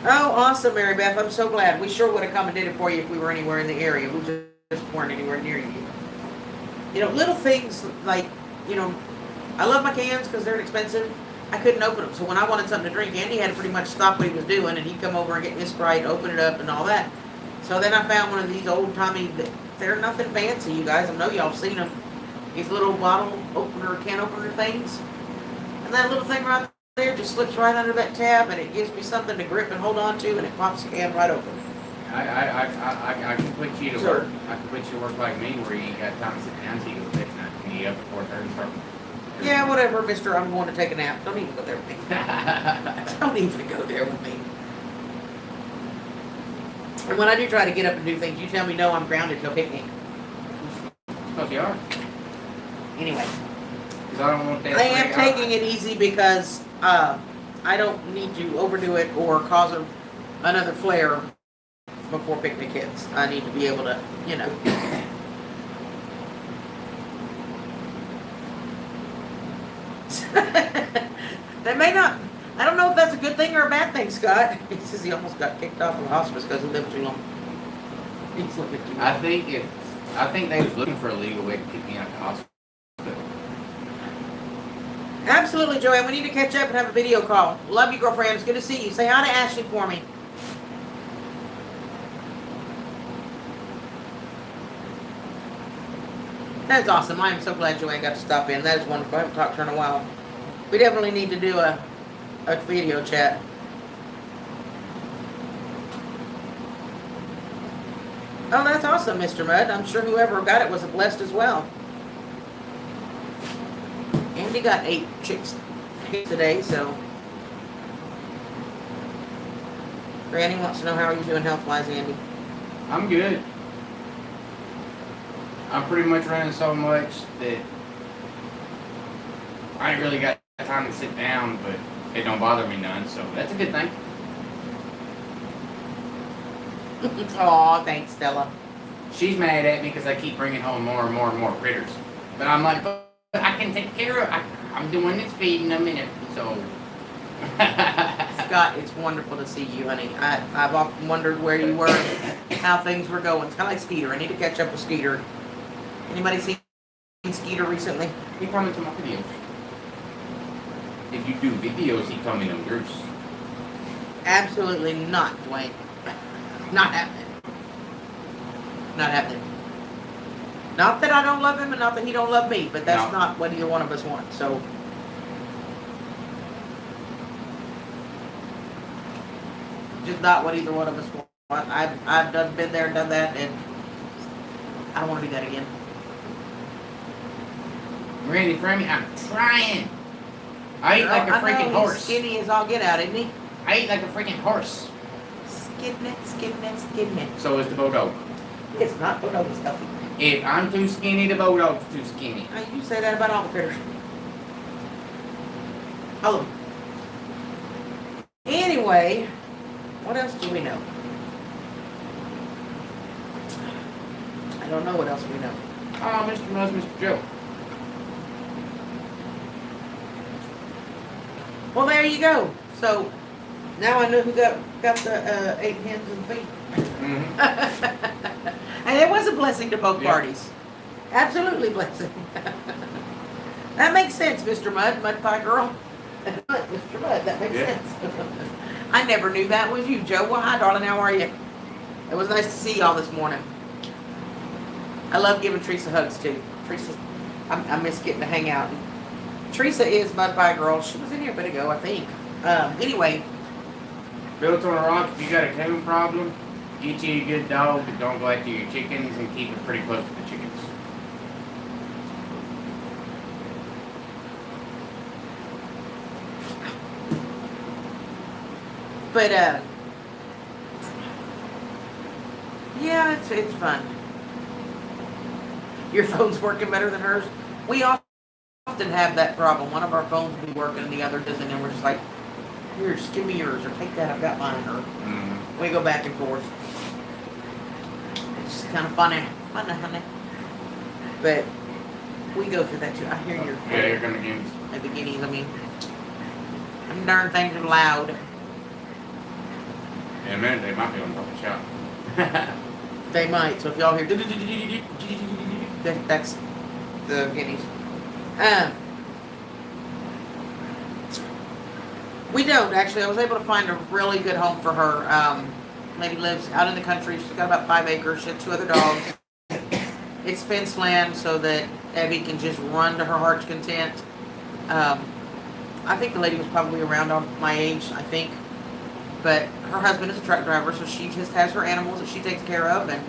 Oh, awesome, Mary Beth. I'm so glad. We sure would have come and did it for you if we were anywhere in the area. We just weren't anywhere near you. You know, little things like, you know, I love my cans because they're inexpensive. I couldn't open them. So when I wanted something to drink, Andy had to pretty much stop what he was doing, and he'd come over and get me a Sprite, open it up, and all that. So then I found one of these old-timey, they're nothing fancy, you guys. I know y'all have seen them. These little bottle opener, can opener things. And that little thing right there just slips right under that tab, and it gives me something to grip and hold on to, and it pops the can right open. I can put you to work. I can put you to work like me, where you got time to sit down, so you go take a nap. You get up at 4:30, start. Yeah, whatever, mister. I'm going to take a nap. Don't even go there with me. Don't even go there with me. And when I do try to get up and do things, you tell me, no, I'm grounded, no picnic. Because you are. Anyway. Because I don't want that. I am taking it easy because I don't need to overdo it or cause another flare before picnic hits. I need to be able to, you know. That may not, I don't know if that's a good thing or a bad thing, Scott. He says he almost got kicked off of the hospice because he lived too long. He's living too long. I think they was looking for a legal way to kick me out of the hospital. Absolutely, Joanne. We need to catch up and have a video call. Love you, girlfriend. It's good to see you. Say hi to Ashley for me. That's awesome. I am so glad Joanne got to stop in. That is wonderful. I haven't talked to her in a while. We definitely need to do a video chat. Oh, that's awesome, Mr. Mudd. I'm sure whoever got it was blessed as well. Andy got 8 chicks today, so. Granny wants to know how are you doing health-wise, Andy? I'm good. I'm pretty much running so much that I ain't really got time to sit down, but it don't bother me none, so that's a good thing. Aw, thanks, Stella. She's mad at me because I keep bringing home more and more and more critters. But I'm like, but I can take care of I'm doing this feeding them and everything, so. Scott, it's wonderful to see you, honey. I've often wondered where you were, how things were going. It's kind of like Skeeter. I need to catch up with Skeeter. Anybody seen Skeeter recently? He comments on my videos. If you do videos, he comment on yours. Absolutely not, Dwayne. Not happening. Not happening. Not that I don't love him and not that he don't love me, but that's No. not what either one of us want, so. Just not what either one of us want. I've been there, done that, and I don't want to do that again. Randy Frammy, I'm trying. I eat like a freaking horse. He's skinny as all get out, isn't he? I eat like a freaking horse. Skinny. So is the Bodog. It's not Bodog stuffy. If I'm too skinny, the Bodog's too skinny. You say that about all the critters. All of them. Anyway, what else do we know? I don't know what else we know. Oh, Mr. Muzz, Mr. Joe. Well, there you go. So now I know who got the 8 hens and feet. Mm-hmm. And it was a blessing to both Yeah. parties. Absolutely blessing. That makes sense, Mr. Mudd, Mud Pie Girl. Mr. Mudd, that makes Yeah. sense. I never knew that was you, Joe. Well, hi, darling. How are you? It was nice to see y'all this morning. I love giving Teresa hugs, too. Teresa, I miss getting to hang out. Teresa is Mud Pie Girl. She was in here a bit ago, I think. Anyway. Built on a rock, if you got a coon problem, get you a good dog that don't go after your chickens and keep it pretty close to the chickens. But, yeah, it's fun. Your phone's working better than hers. We often have that problem. One of our phones will be working and the other doesn't, and we're just like, here, just give me yours, or take that, I've got mine, or we go back and forth. It's just kind of funny, honey. But we go through that too. I hear your Yeah, you're gonna give me. at the beginnings. I mean, them darn things are loud. In a minute, they might be on top of the shop. They might. So if y'all hear, that's the guineas. We don't actually. I was able to find a really good home for her. Lady lives out in the country. She's got about 5 acres. She has 2 other dogs. It's fenced land so that Abby can just run to her heart's content. I think the lady was probably around on my age, I think. But her husband is a truck driver, so she just has her animals that she takes care of. And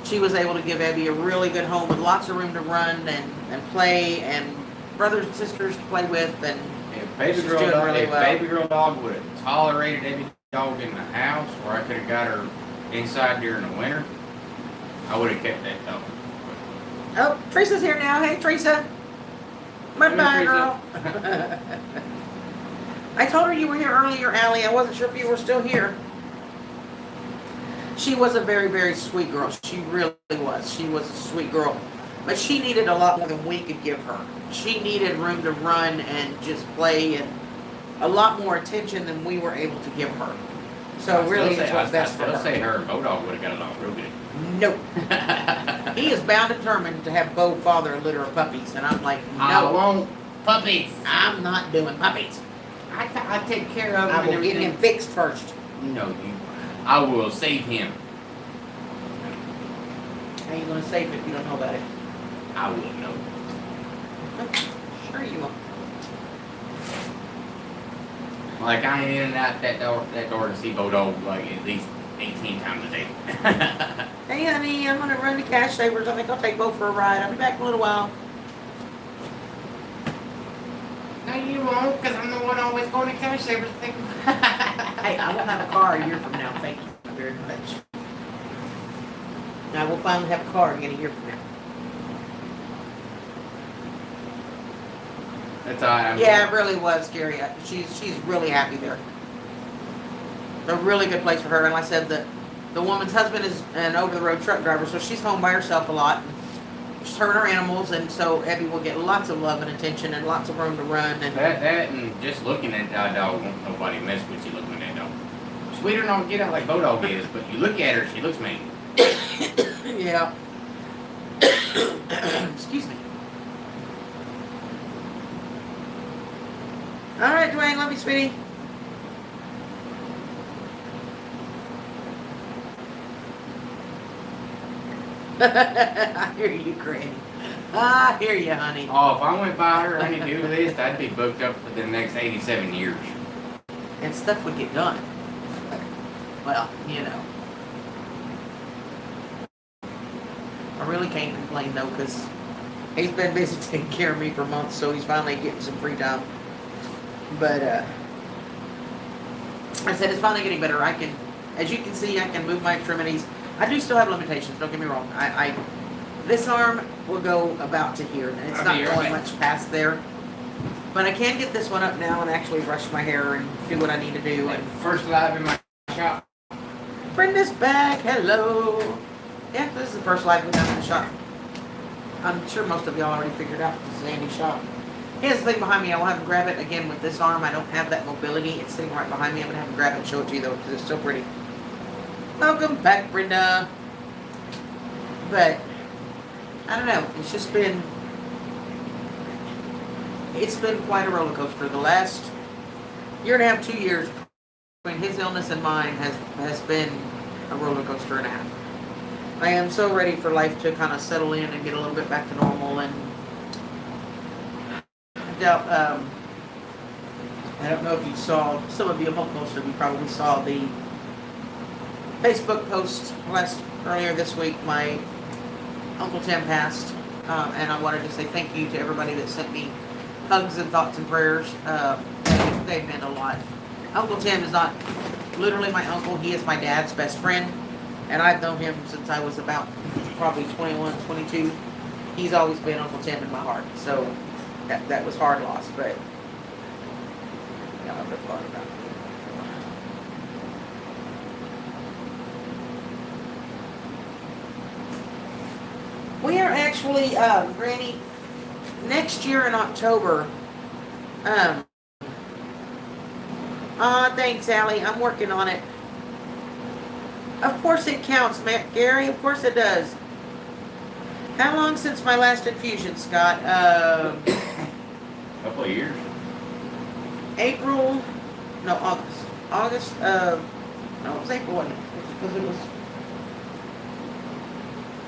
she was able to give Abby a really good home with lots of room to run and play and brothers and sisters to play with. And If Baby She's Girl doing Dog, really if well. Baby Girl Dog would have tolerated every dog in the house, where I could have got her inside during the winter, I would have kept that dog. oh, Teresa's here now. Hey, Teresa. Bye, Hey, girl. I told her you were here earlier, Allie. I wasn't sure if you were still here. She was a very, very sweet girl. She really was. She was a sweet girl. But she needed a lot more than we could give her. She needed room to run and just play and a lot more attention than we were able to give her. So really, it's what's best for her. I still say her and Bodog would have got along real good. Nope. He is bound and determined to have Bo father a litter of puppies, and I'm like, no. I won't puppies. I'm not doing puppies. I take care of him I and will get everything. him fixed first. No, I will save him. How you gonna save it if you don't know about it? I will know. Sure you will. Like I ain't in and out that door to see Bodog like at least 18 times a day. Hey honey, I'm gonna run to Cash Savers. I think I'll take Bo for a ride. I'll be back in a little while. No, you won't, because I'm the one always going to Cash Savers. Hey, I will have a car a year from now. Thank you very much. I will finally have a car again a year from now. That's all right. Yeah, it really was scary. She's really happy there. A really good place for her. And like I said, the woman's husband is an over-the-road truck driver, so she's home by herself a lot. Just her and her animals, and so Abby will get lots of love and attention and lots of room to run. And That and just looking at that dog, won't nobody mess with you looking at that dog. Sweeter don't get out like Bodog is, but you look at her, she looks mean. yeah. Excuse me. All right, Dwayne, love you, sweetie. I hear you, Granny. I hear you, honey. Oh, if I went by her honey-do list, I'd be booked up for the next 87 years. And stuff would get done. Well, you know. I really can't complain, though, because he's been busy taking care of me for months, so he's finally getting some free time. But, I said it's finally getting better. I can, as you can see, I can move my extremities. I do still have limitations, don't get me wrong. This arm will go about to here, and it's not going much past there. But I can get this one up now and actually brush my hair and do what I need to do. And First live in my shop. Brenda's back, hello. Yeah, this is the first live we've done in the shop. I'm sure most of y'all already figured out this is Andy's shop. Here's the thing behind me. I will have to grab it again with this arm. I don't have that mobility. It's sitting right behind me. I'm going to have to grab it and show it to you, though, because it's so pretty. Welcome back, Brenda. But, I don't know. It's just been... It's been quite a roller coaster. The last year and a half, 2 years, between his illness and mine has been a roller coaster and a half. I am so ready for life to kind of settle in and get a little bit back to normal, and I don't know if you saw, some of you, most of you probably saw the Facebook post earlier this week. My Uncle Tim passed, and I wanted to say thank you to everybody that sent me hugs and thoughts and prayers. They meant a lot. Uncle Tim is not literally my uncle. He is my dad's best friend, and I've known him since I was about probably 21, 22. He's always been Uncle Tim in my heart. So that was hard loss, but yeah, I'm fun about it. We are actually, Granny, next year in October. Thanks, Allie. I'm working on it. Of course it counts, Matt Gary. Of course it does. How long since my last infusion, Scott? Couple of years. August of, no, it was April, wasn't it? Because it was,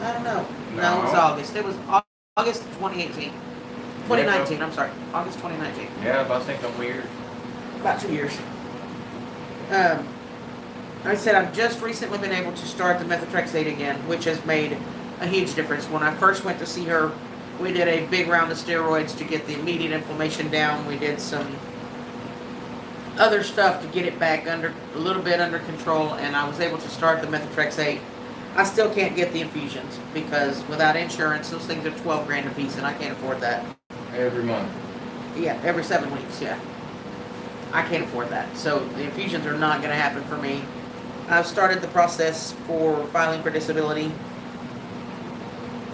I don't know. No, it was August. It was August 2018. 2019, I'm sorry. August 2019. Yeah, about a couple of years. About 2 years. Like I said, I've just recently been able to start the methotrexate again, which has made a huge difference. When I first went to see her, we did a big round of steroids to get the immediate inflammation down. We did some other stuff to get it back a little bit under control, and I was able to start the methotrexate. I still can't get the infusions because without insurance, those things are $12 grand a piece, and I can't afford that. Every month. Yeah, every 7 weeks, yeah. I can't afford that. So the infusions are not going to happen for me. I've started the process for filing for disability.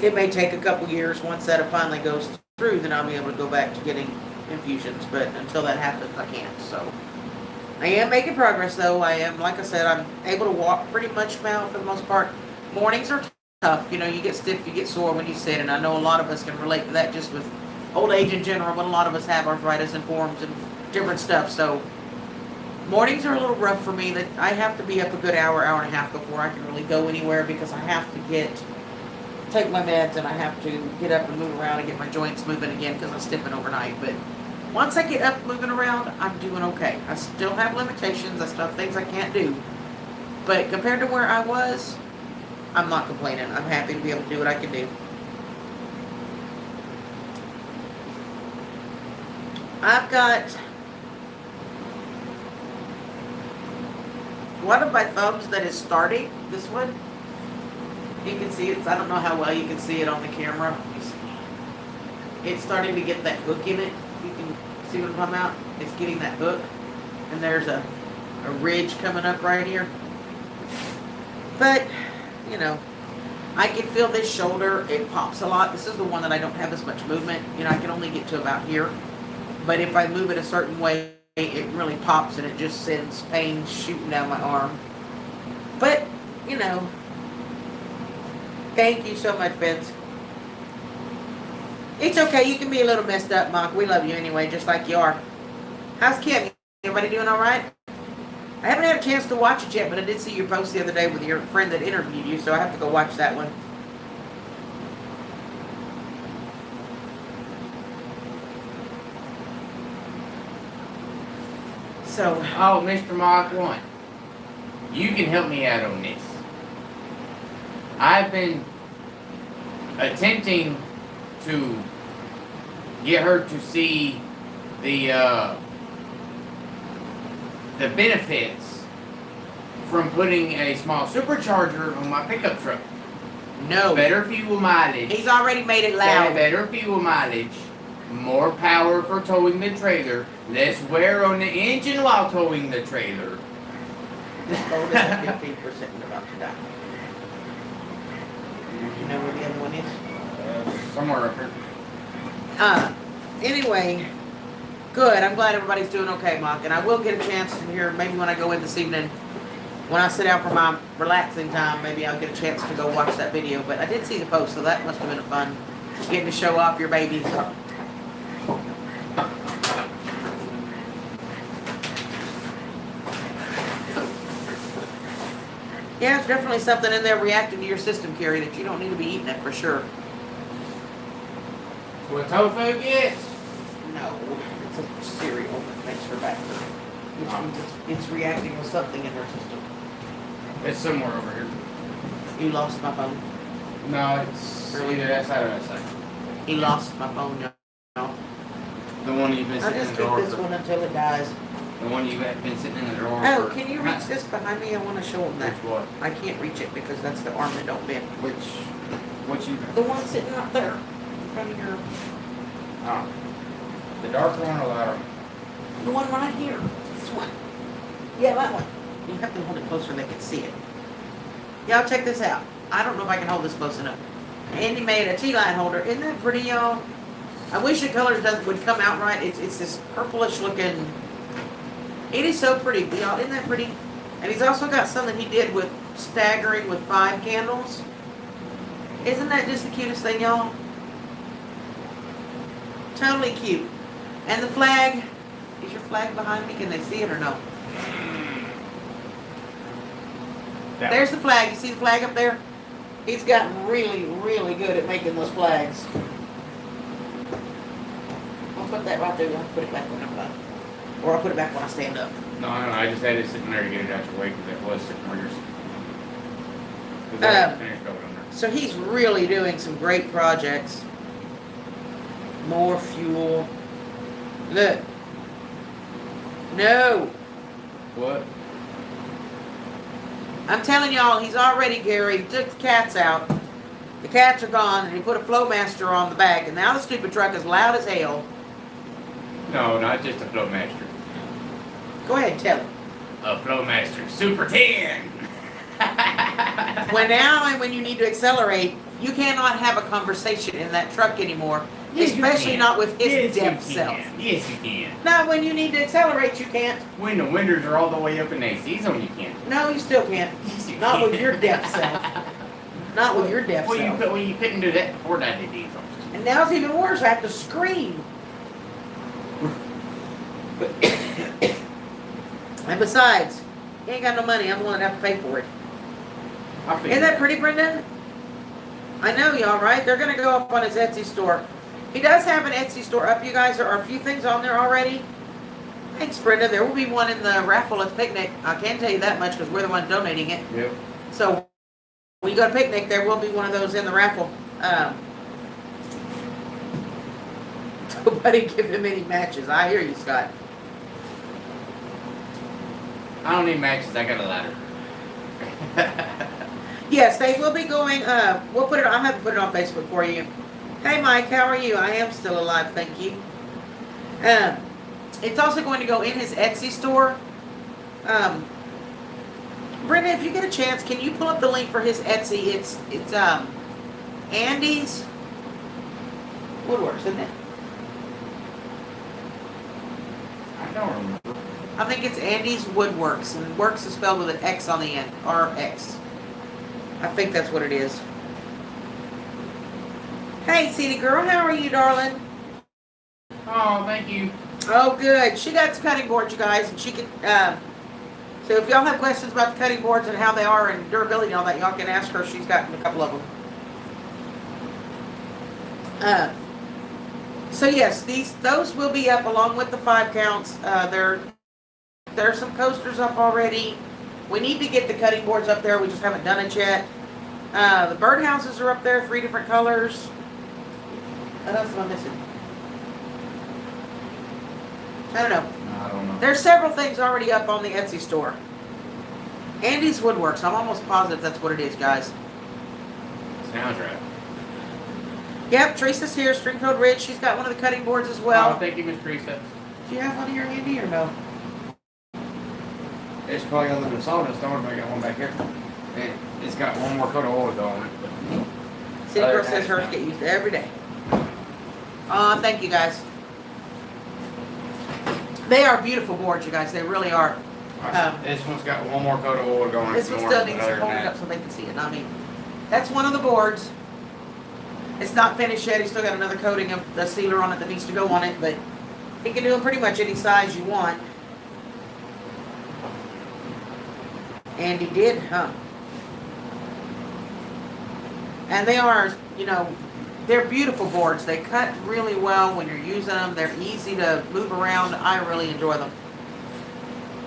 It may take a couple years. Once that finally goes through, then I'll be able to go back to getting infusions. But until that happens, I can't. So I am making progress, though. I am, like I said, I'm able to walk pretty much now for the most part. Mornings are tough. You know, you get stiff, you get sore when you sit, and I know a lot of us can relate to that just with old age in general, but a lot of us have arthritis and forms and different stuff. So mornings are a little rough for me. That I have to be up a good hour, hour and a half before I can really go anywhere, because I have to take my meds, and I have to get up and move around and get my joints moving again because I stiffen overnight. But once I get up moving around, I'm doing okay. I still have limitations. I still have things I can't do. But compared to where I was, I'm not complaining. I'm happy to be able to do what I can do. I've got one of my thumbs that is starting, this one. You can see it. I don't know how well you can see it on the camera. It's starting to get that hook in it. You can see what I'm talking about. It's getting that hook. And there's a ridge coming up right here. But, you know, I can feel this shoulder. It pops a lot. This is the one that I don't have as much movement. You know, I can only get to about here. But if I move it a certain way, it really pops and it just sends pain shooting down my arm. But, you know, thank you so much, Benz. It's okay. You can be a little messed up, Mark. We love you anyway, just like you are. How's Kim? Everybody doing all right? I haven't had a chance to watch it yet, but I did see your post the other day with your friend that interviewed you, so I have to go watch that one. So, Oh, Mr. Mach 1, you can help me out on this. I've been attempting to get her to see the benefits from putting a small supercharger on my pickup truck. no. Better fuel mileage. He's already made it loud. Better fuel mileage. More power for towing the trailer. Less wear on the engine while towing the trailer. This boat is at 15% and about to die. You know where the other one is? Somewhere up here. Anyway, good. I'm glad everybody's doing okay, Mark. And I will get a chance to hear, maybe when I go in this evening, when I sit down for my relaxing time, maybe I'll get a chance to go watch that video. But I did see the post, so that must have been fun. Getting to show off your babies. Yeah, it's definitely something in there reacting to your system, Carrie, that you don't need to be eating it for sure. What tofu gets? No, it's a cereal that makes her back hurt. Which means it's reacting with something in her system. It's somewhere over here. You lost my phone. No, it's either that side or that side. He lost my phone, y'all. The one you've been I sitting in just the keep drawer this for. one until it dies. The one you've been sitting in the drawer Oh, for. can you reach this behind me? I want to show them that. Which what? I can't reach it because that's the arm that don't bend. What you? The one sitting up there in front of your... Oh. The dark one or the lighter one? The one right here. This one. Yeah, that one. You have to hold it closer so they can see it. Y'all check this out. I don't know if I can hold this close enough. Andy made a T-line holder. Isn't that pretty, y'all? I wish the colors would come out right. It's this purplish looking... It is so pretty, y'all. Isn't that pretty? And he's also got something he did with staggering with 5 candles. Isn't that just the cutest thing, y'all? Totally cute. And the flag. Is your flag behind me? Can they see it or no? There's the flag. You see the flag up there? He's gotten really, really good at making those flags. I'll put that right there. I'll put it back when I'm done. Or I'll put it back when I stand up. No, I just had it sitting there to get it out your way because it was sitting where you're sitting. 'Cause I hadn't finished over on there. So he's really doing some great projects. More fuel. Look. No. What? I'm telling y'all, he's already, Gary, he took the cats out. The cats are gone, and he put a Flowmaster on the back, and now the stupid truck is loud as hell. No, not just a Flowmaster. Go ahead, tell him. A Flowmaster Super 10. When you need to accelerate, You cannot have a conversation in that truck anymore, Yes, you especially can. not with his Yes, deaf you self. can. Yes, you can. Now, when you need to accelerate, you can't. When the windows are all the way up and AC's on, you can't. No, you still can't. Yes, you Not can. with your deaf self. Not with your deaf Well, self. you couldn't do that before that did diesel. And now it's even worse. I have to scream. And besides, he ain't got no money. I'm the one that have to pay for it. I figured Isn't that pretty, Brendan? I know, y'all, right? They're going to go up on his Etsy store. He does have an Etsy store up, you guys. There are a few things on there already. Thanks, Brenda. There will be one in the raffle at Picnic. I can tell you that much because we're the ones donating it. Yep. So when you go to Picnic, there will be one of those in the raffle. Nobody give him any matches. I hear you, Scott. I don't need matches. I got a ladder. Yes, they will be going. We'll put it. I'll have to put it on Facebook for you. Hey, Mike, how are you? I am still alive, thank you. It's also going to go in his Etsy store. Brenda, if you get a chance, can you pull up the link for his Etsy? It's Andy's Woodworks, isn't it? I don't remember. I think it's Andy's Woodworks, and works is spelled with an X on the end, RX. I think that's what it is. Hey, City Girl, how are you, darling? Oh, thank you. Oh, good. She got cutting boards, you guys, and she can. So if y'all have questions about the cutting boards and how they are and durability and all that, y'all can ask her. She's got a couple of them. So yes, those will be up along with the 5 counts. There are some coasters up already. We need to get the cutting boards up there. We just haven't done it yet. The birdhouses are up there, 3 different colors. What else am I missing? I don't know. I don't know. There's several things already up on the Etsy store. Andy's Woodworks. I'm almost positive that's what it is, guys. Sounds right. Yep, Teresa's here, Stringfield Ridge. She's got one of the cutting boards as well. Oh, thank you, Miss Teresa. Do you have one here, Andy, or no? It's probably other than sawdust store, but I got one back here. It's got one more coat of oil on it. City Other Girl than says that, hers no. get used every day. Thank you, guys. They are beautiful boards, you guys. They really are. This one's got one more coat of oil going. This one still needs to hold it up so they can see it. I mean, that's one of the boards. It's not finished yet. He's still got another coating of the sealer on it that needs to go on it, but he can do them pretty much any size you want. And he did, huh? And they are, you know, they're beautiful boards. They cut really well when you're using them. They're easy to move around. I really enjoy them.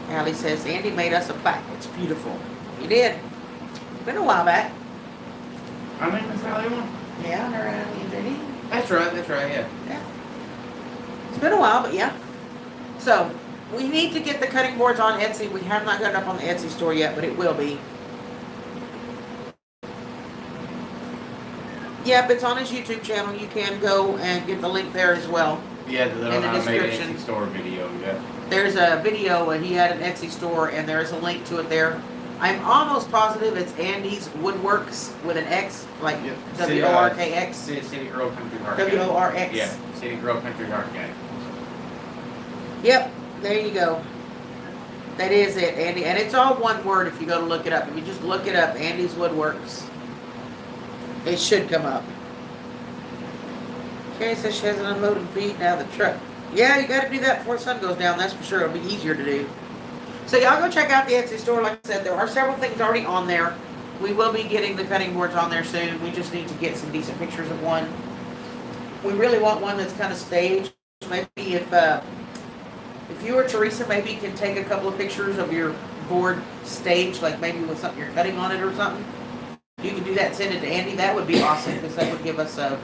Allie says, Andy made us a plaque. It's beautiful. He did. It's been a while back. I think that's how they want. Yeah, they're Allie and JD. That's right, yeah. Yeah. It's been a while, but yeah. So, we need to get the cutting boards on Etsy. We have not got it up on the Etsy store yet, but it will be. Yep, it's on his YouTube channel. You can go and get the link there as well. Yeah, the little In the automated description. Etsy store video, yeah. There's a video and he had an Etsy store and there's a link to it there. I'm almost positive it's Andy's Woodworks with an X, like Yep. W-O-R-K-X. City Girl Country Heart. W-O-R-X. Yeah, City Girl Country Heart Guy. Yep, there you go. That is it, Andy. And it's all one word if you go to look it up. If you just look it up, Andy's Woodworks, it should come up. Carrie says she has an unloading feed now the truck. Yeah, you got to do that before the sun goes down. That's for sure. It'll be easier to do. So y'all go check out the Etsy store. Like I said, there are several things already on there. We will be getting the cutting boards on there soon. We just need to get some decent pictures of one. We really want one that's kind of staged. Maybe if you or Teresa maybe can take a couple of pictures of your board staged, like maybe with something you're cutting on it or something. You can do that and send it to Andy. That would be awesome because that would give us a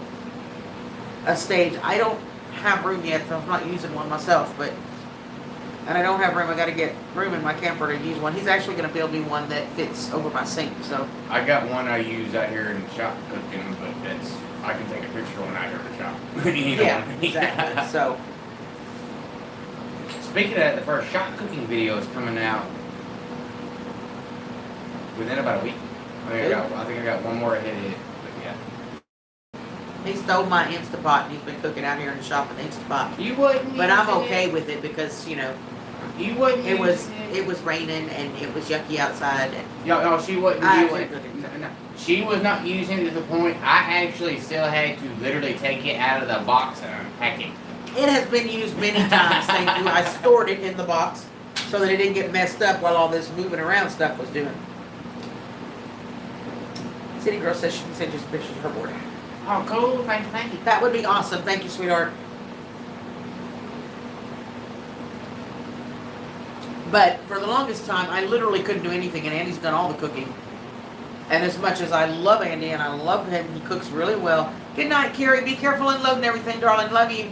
stage. I don't have room yet, so I'm not using one myself, and I don't have room. I got to get room in my camper to use one. He's actually going to build me one that fits over my sink. So I got one I use out here in the shop cooking, but I can take a picture when out here in the shop. You know yeah, what I mean? exactly. So Speaking of that, the first shop cooking video is coming out within about a week. I think I got one more ahead of it, but yeah. He stole my Instapot and he's been cooking out here in the shop with Instapot. You wouldn't. But I'm using okay it. with it because, you know, You wouldn't. it was using it was raining and it was yucky outside. And No, she wasn't I using wasn't it. cooking. No, she was not using it to the point. I actually still had to literally take it out of the box and unpack it. it has been used many times, thank you. I stored it in the box so that it didn't get messed up while all this moving around stuff was doing. City Girl says she can send you some pictures of her board. Oh, cool. Thank you. That would be awesome. Thank you, sweetheart. But for the longest time, I literally couldn't do anything, and Andy's done all the cooking. And as much as I love Andy and I love him, he cooks really well. Good night, Carrie. Be careful unloading everything, darling. Love you.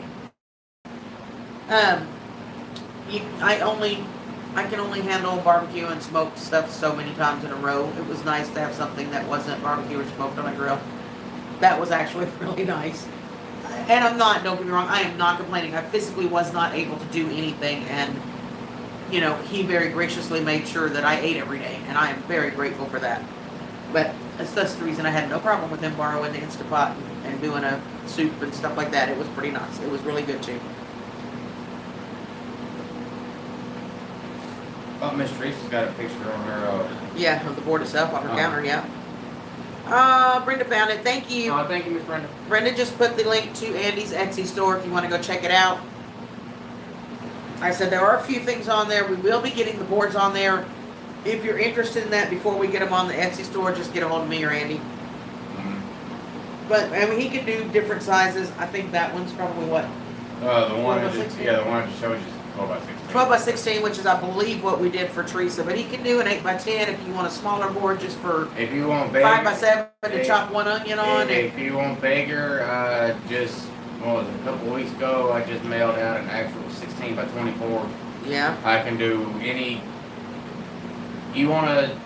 I can only handle barbecue and smoked stuff so many times in a row. It was nice to have something that wasn't barbecue or smoked on a grill. That was actually really nice. And don't get me wrong, I am not complaining. I physically was not able to do anything, and, you know, he very graciously made sure that I ate every day, and I am very grateful for that. But that's the reason I had no problem with him borrowing the Instapot and doing a soup and stuff like that. It was pretty nice. It was really good too. Oh, Miss Teresa's got a picture on her. Yeah, of the board itself on her counter, yeah. Brenda found it. Thank you. Oh, thank you, Miss Brenda. Brenda just put the link to Andy's Etsy store if you want to go check it out. I said there are a few things on there. We will be getting the boards on there. If you're interested in that before we get them on the Etsy store, just get a hold of me or Andy. Mm-hmm. But, I mean, he could do different sizes. I think that one's probably what? The one 12 by that 16? the one that shows you 12 by 16. 12 by 16, which is, I believe, what we did for Teresa. But he can do an 8 by 10 if you want a smaller board just for If you want bigger, 5 by 7 to if- chop one onion on. If you want bigger, what was it, a couple weeks ago, I just mailed out an actual 16 by 24. Yeah. I can do any. You want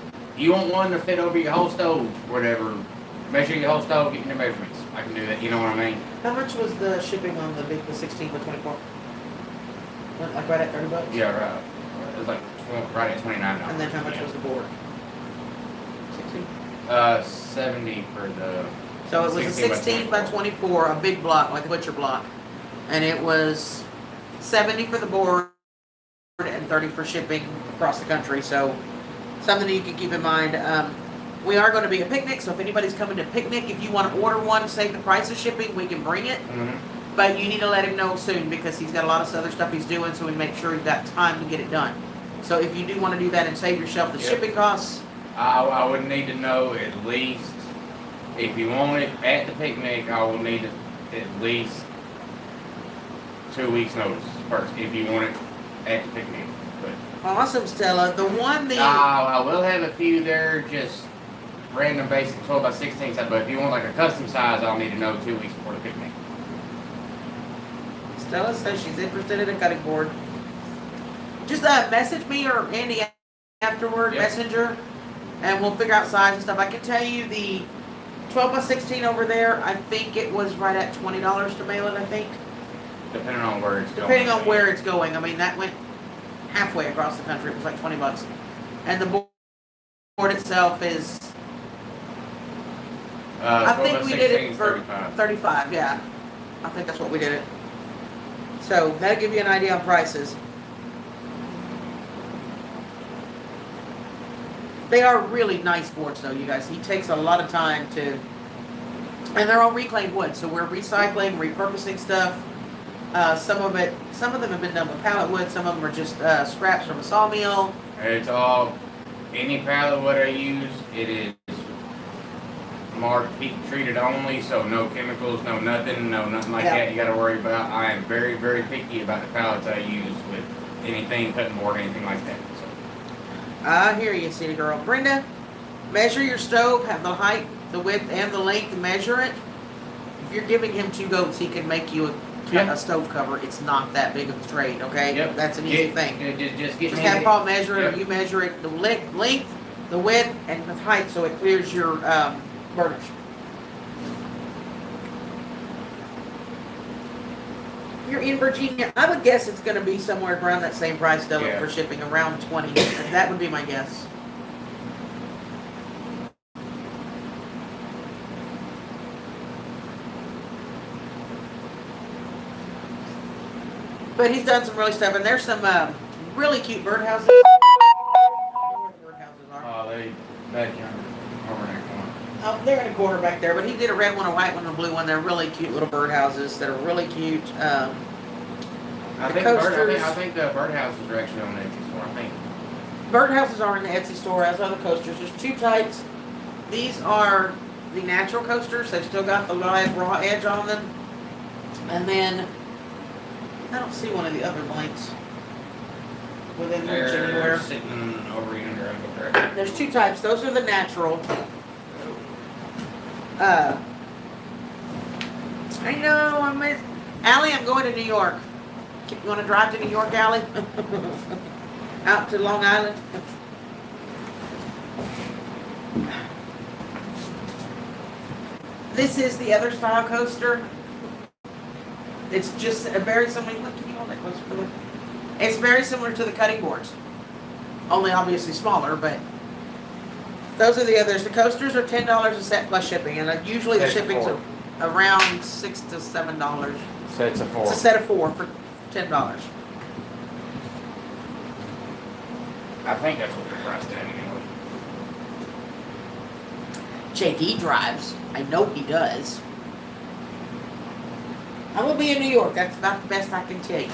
one to fit over your whole stove, whatever. Measure your whole stove, get your measurements. I can do that. You know what I mean? How much was the shipping on the 16 by 24? Went like right at $30? Yeah, right. It was like right at $29. And then how much was the board? 16? 70 for the. So it was a 16 by 16 by 24, a big block, like a butcher block. And it was 70 for the board and 30 for shipping across the country. So something that you can keep in mind. We are going to be a picnic, so if anybody's coming to picnic, if you want to order one, save the price of shipping, we can bring it. Mm-hmm. But you need to let him know soon because he's got a lot of other stuff he's doing, so we make sure he's got time to get it done. So if you do want to do that and save yourself the Yep. shipping costs, I would need to know at least, if you want it at the picnic, I will need at least 2 weeks notice first, if you want it at the picnic. But awesome, Stella. The one I will have a few there, just random basic 12 by 16 size, but if you want like a custom size, I'll need to know 2 weeks before the picnic. Stella says she's interested in a cutting board. Just message me or Andy afterward, Yep. messenger, and we'll figure out size and stuff. I can tell you the 12 by 16 over there, I think it was right at $20 to mail it, I think. Depending on where it's going. Depending on where it's going. I mean, that went halfway across the country. It was like $20. And the board itself is, I 12 think by we did 16 it is for 35. 35, yeah. I think that's what we did it. So that'll give you an idea on prices. They are really nice boards though, you guys. He takes a lot of time to, and they're all reclaimed wood, so we're recycling, repurposing stuff. Some of them have been done with pallet wood, some of them are just scraps from a sawmill. It's all, any pallet wood I use, it is marked heat treated only, so no chemicals, no nothing like Yeah. that you gotta worry about. I am very, very picky about the pallets I use with anything, cutting board, anything like that. So. I hear you, city girl. Brenda, measure your stove, have the height, the width, and the length, and measure it. If you're giving him 2 goats, he can make you a stove cover. It's not that big of a trade, okay? Yep. That's an easy thing. Just get Just me have Paul measure it, Yep. or you measure it, the length, the width, and the height, so it clears your burners. You're in Virginia. I would guess it's going to be somewhere around that same price, though, Yeah. for shipping, around 20. That would be my guess. But he's done some really stuff, and there's some really cute birdhouses. Where the birdhouses are. Oh, they back yonder, over in that corner. Oh, they're in a corner back there, but he did a red one, a white one, and a blue one. They're really cute little birdhouses that are really cute. I The think coasters. I think the birdhouses are actually on the Etsy store. I think. Birdhouses are in the Etsy store, as are the coasters. There's two types. These are the natural coasters. They've still got the live raw edge on them. And then, I don't see one of the other blanks within reach They're anywhere. sitting over yonder over there. There's two types. Those are the natural. I know, Allie, I'm going to New York. You want to drive to New York, Allie? Out to Long Island? This is the other style coaster. It's just a very similar. Look, can you hold that closer for me? It's very similar to the cutting boards, only obviously smaller. But those are the others. The coasters are $10 a set plus shipping, and usually the Sets of shipping's four. around $6 to $7. Sets of It's a set of 4 for $10. I think that's what they're priced at anyway. JD drives. I know he does. I will be in New York. That's about the best I can tell you.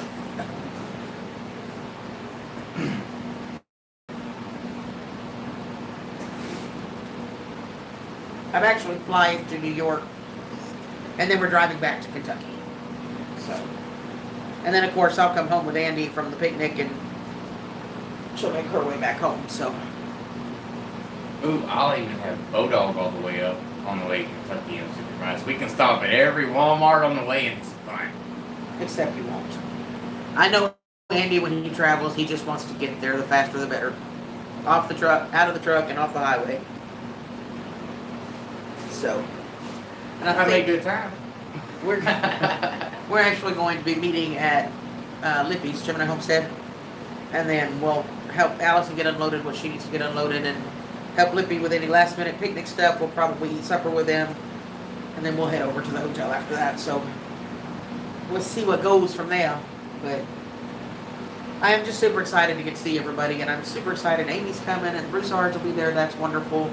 I'm actually flying to New York, and then we're driving back to Kentucky. So, and then of course I'll come home with Andy from the picnic, and she'll make her way back home. So, Ooh, I'll even have Bodog all the way up on the way to Kentucky and Supervise. We can stop at every Walmart on the way and it's fine. except he won't. I know Andy, when he travels, he just wants to get there. The faster, the better. Off the truck, out of the truck, and off the highway. So, and I Have a think good time. we're actually going to be meeting at Lippy's Gemini Homestead, and then we'll help Allison get unloaded what she needs to get unloaded, and help Lippy with any last minute picnic stuff. We'll probably eat supper with them, and then we'll head over to the hotel after that. So we'll see what goes from there. But I am just super excited to get to see everybody, and I'm super excited Amy's coming and Broussards will be there. That's wonderful.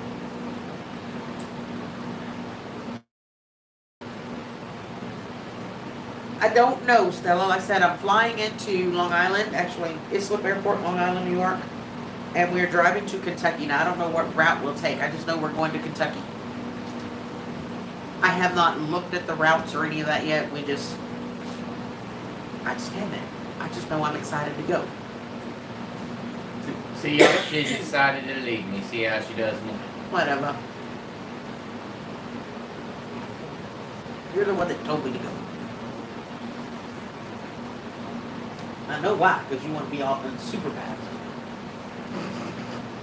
I don't know, Stella. Like I said, I'm flying into Long Island, actually Islip Airport, Long Island, New York, and we're driving to Kentucky. Now, I don't know what route we'll take. I just know we're going to Kentucky. I have not looked at the routes or any of that yet. I just haven't. I just know I'm excited to go. See how she's excited to leave me. See how she does me. Whatever. You're the one that told me to go. I know why, because you want to be off in super fast.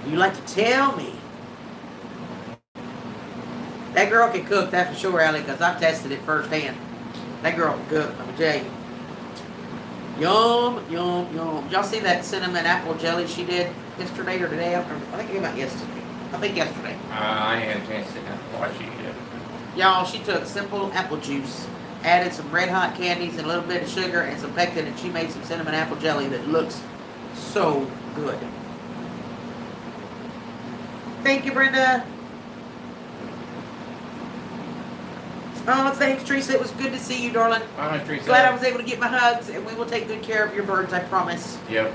You like to tell me. That girl can cook, that's for sure, Allie, because I've tested it firsthand. That girl can cook, let me tell you. Yum, yum, yum. Did y'all see that cinnamon apple jelly she did yesterday or today? I think it came out yesterday. I think yesterday. I ain't had a chance to sit down and watch it yet. Y'all, she took simple apple juice, added some red hot candies and a little bit of sugar and some pectin, and she made some cinnamon apple jelly that looks so good. Thank you, Brenda. Oh, thanks, Teresa. It was good to see you, darling. I'm a tree Glad I was able to get my hugs, and we will take good care of your birds, I promise. Yep.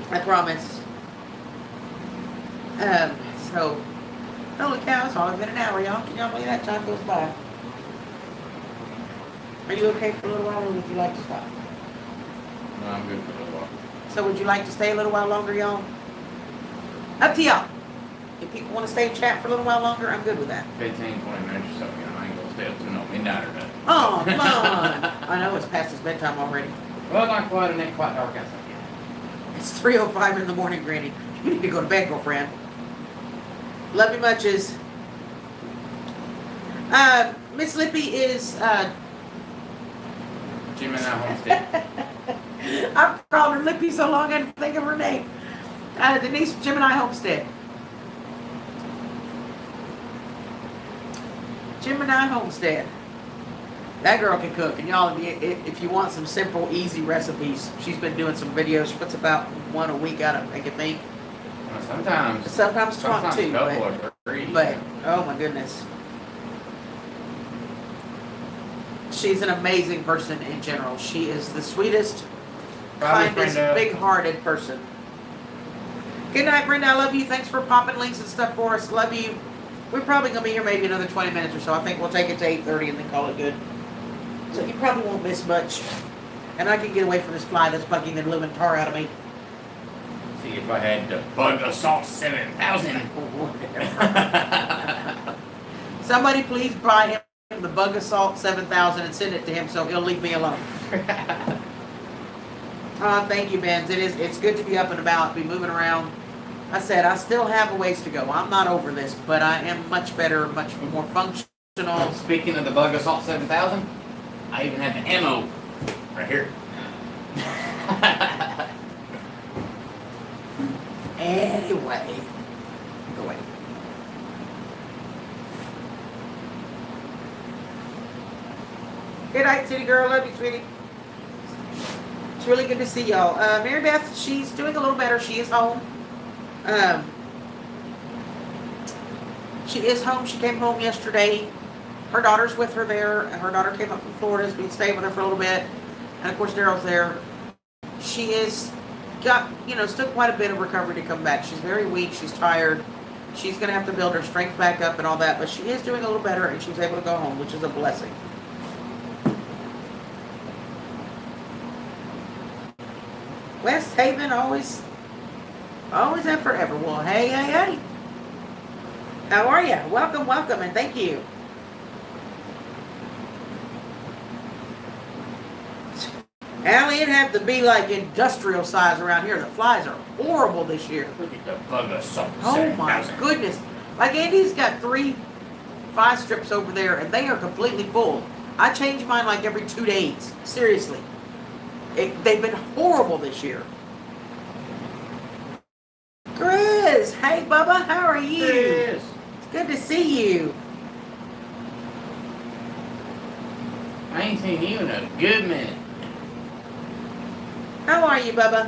I promise. So, holy cow, it's only been an hour, y'all. Can y'all believe that time goes by? Are you okay for a little while, or would you like to stop? No, I'm good for a little while. So would you like to stay a little while longer, y'all? Up to y'all. If people want to stay and chat for a little while longer, I'm good with that. 15, 20 minutes or so, you know, I ain't gonna stay up till no midnight or nothing. Oh, come on. I know it's past his bedtime already. Well, not quite, and ain't quite dark outside yet. It's 3:05 in the morning, Granny. You need to go to bed, girlfriend. Love you muches. Miss Lippy is, Gemini Homestead. I've called her Lippy so long I didn't think of her name. Denise Gemini Homestead. Gemini Homestead That girl can cook, and y'all, if you want some simple, easy recipes, she's been doing some videos. She puts about one a week out, I think. Well, Sometimes a two, couple or three. but oh my goodness, she's an amazing person in general. She is the sweetest, kindest, big-hearted person. Good night, Brenda. I love you. Thanks for popping links and stuff for us. Love you. We're probably gonna be here maybe another 20 minutes or so. I think we'll take it to 8:30 and then call it good. So you probably won't miss much. And I can get away from this fly that's bugging the living tar out of me. See if I had the Bug Assault 7000. Somebody please buy him the Bug Assault 7000 and send it to him so he'll leave me alone. Thank you, Benz. It's good to be up and about, be moving around. I said I still have a ways to go. I'm not over this, but I am much better, much more functional. Speaking of the Bug Assault 7000, I even have the ammo right here. Anyway, go away. Good night, city girl. Love you, sweetie. It's really good to see y'all. Mary Beth, she's doing a little better. She is home. She is home. She came home yesterday. Her daughter's with her there. Her daughter came up from Florida. Has been staying with her for a little bit. And of course, Daryl's there. She is got, still quite a bit of recovery to come back. She's very weak. She's tired. She's going to have to build her strength back up and all that. But she is doing a little better, and she's able to go home, which is a blessing. West Haven, always and forever. Well, hey. How are you? Welcome, and thank you. Allie, it'd have to be like industrial size around here. The flies are horrible this year. Look at the Bug Assault. Oh my goodness. Like Andy's got 3 fly strips over there and they are completely full. I change mine like every 2 days. Seriously. They've been horrible this year. Chris, hey Bubba, how are you? Chris. It's good to see you. I ain't seen you in a good minute. How are you, Bubba?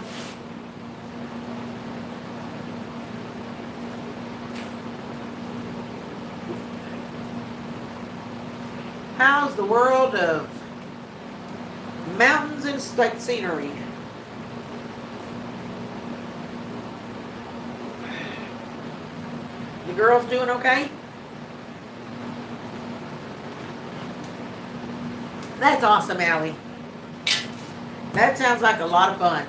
How's the world of mountains and scenery? The girls doing okay? That's awesome, Allie. That sounds like a lot of fun.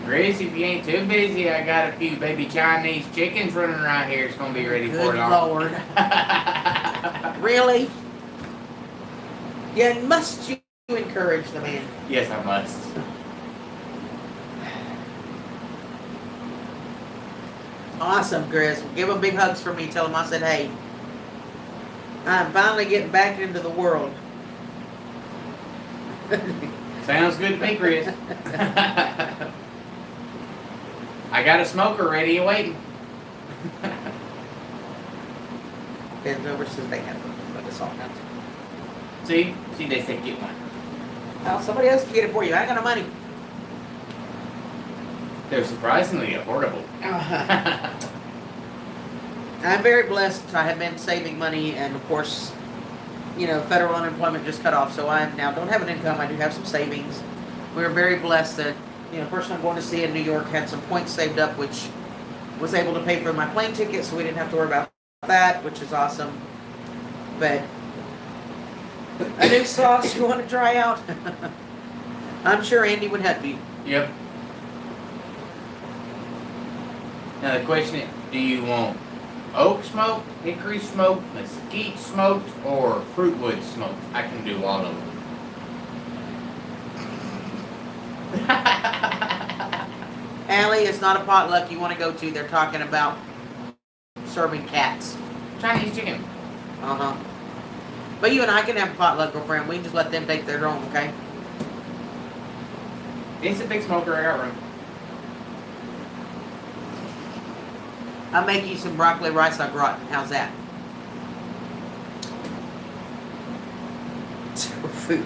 Grace, if you ain't too busy, I got a few baby Chinese chickens running around here. It's gonna be ready for Good long. Lord. Really? Yeah, must you encourage the man? Yes, I must. Awesome, Chris. Give him big hugs for me. Tell him I said, hey, I'm finally getting back into the world. Sounds good to me, Chris. I got a smoker ready and waiting. Ben's over says they have them, but it's all nuts. See, they said get one. Well, somebody else can get it for you. I ain't got no money. They're surprisingly affordable. I'm very blessed. I have been saving money, and of course, federal unemployment just cut off, so I now don't have an income. I do have some savings. We're very blessed that, the person I'm going to see in New York had some points saved up, which was able to pay for my plane ticket, so we didn't have to worry about that, which is awesome. But a new sauce you want to try out? I'm sure Andy would help you. Yep. Now the question is, do you want oak smoke, hickory smoke, mesquite smoked, or fruitwood smoked? I can do all of them. Allie, it's not a potluck you want to go to. They're talking about serving cats. Chinese chicken. Uh-huh. But you and I can have a potluck, girlfriend. We can just let them take their own, okay? It's a big smoker. I got room. I'll make you some broccoli rice au gratin. How's that? tofu.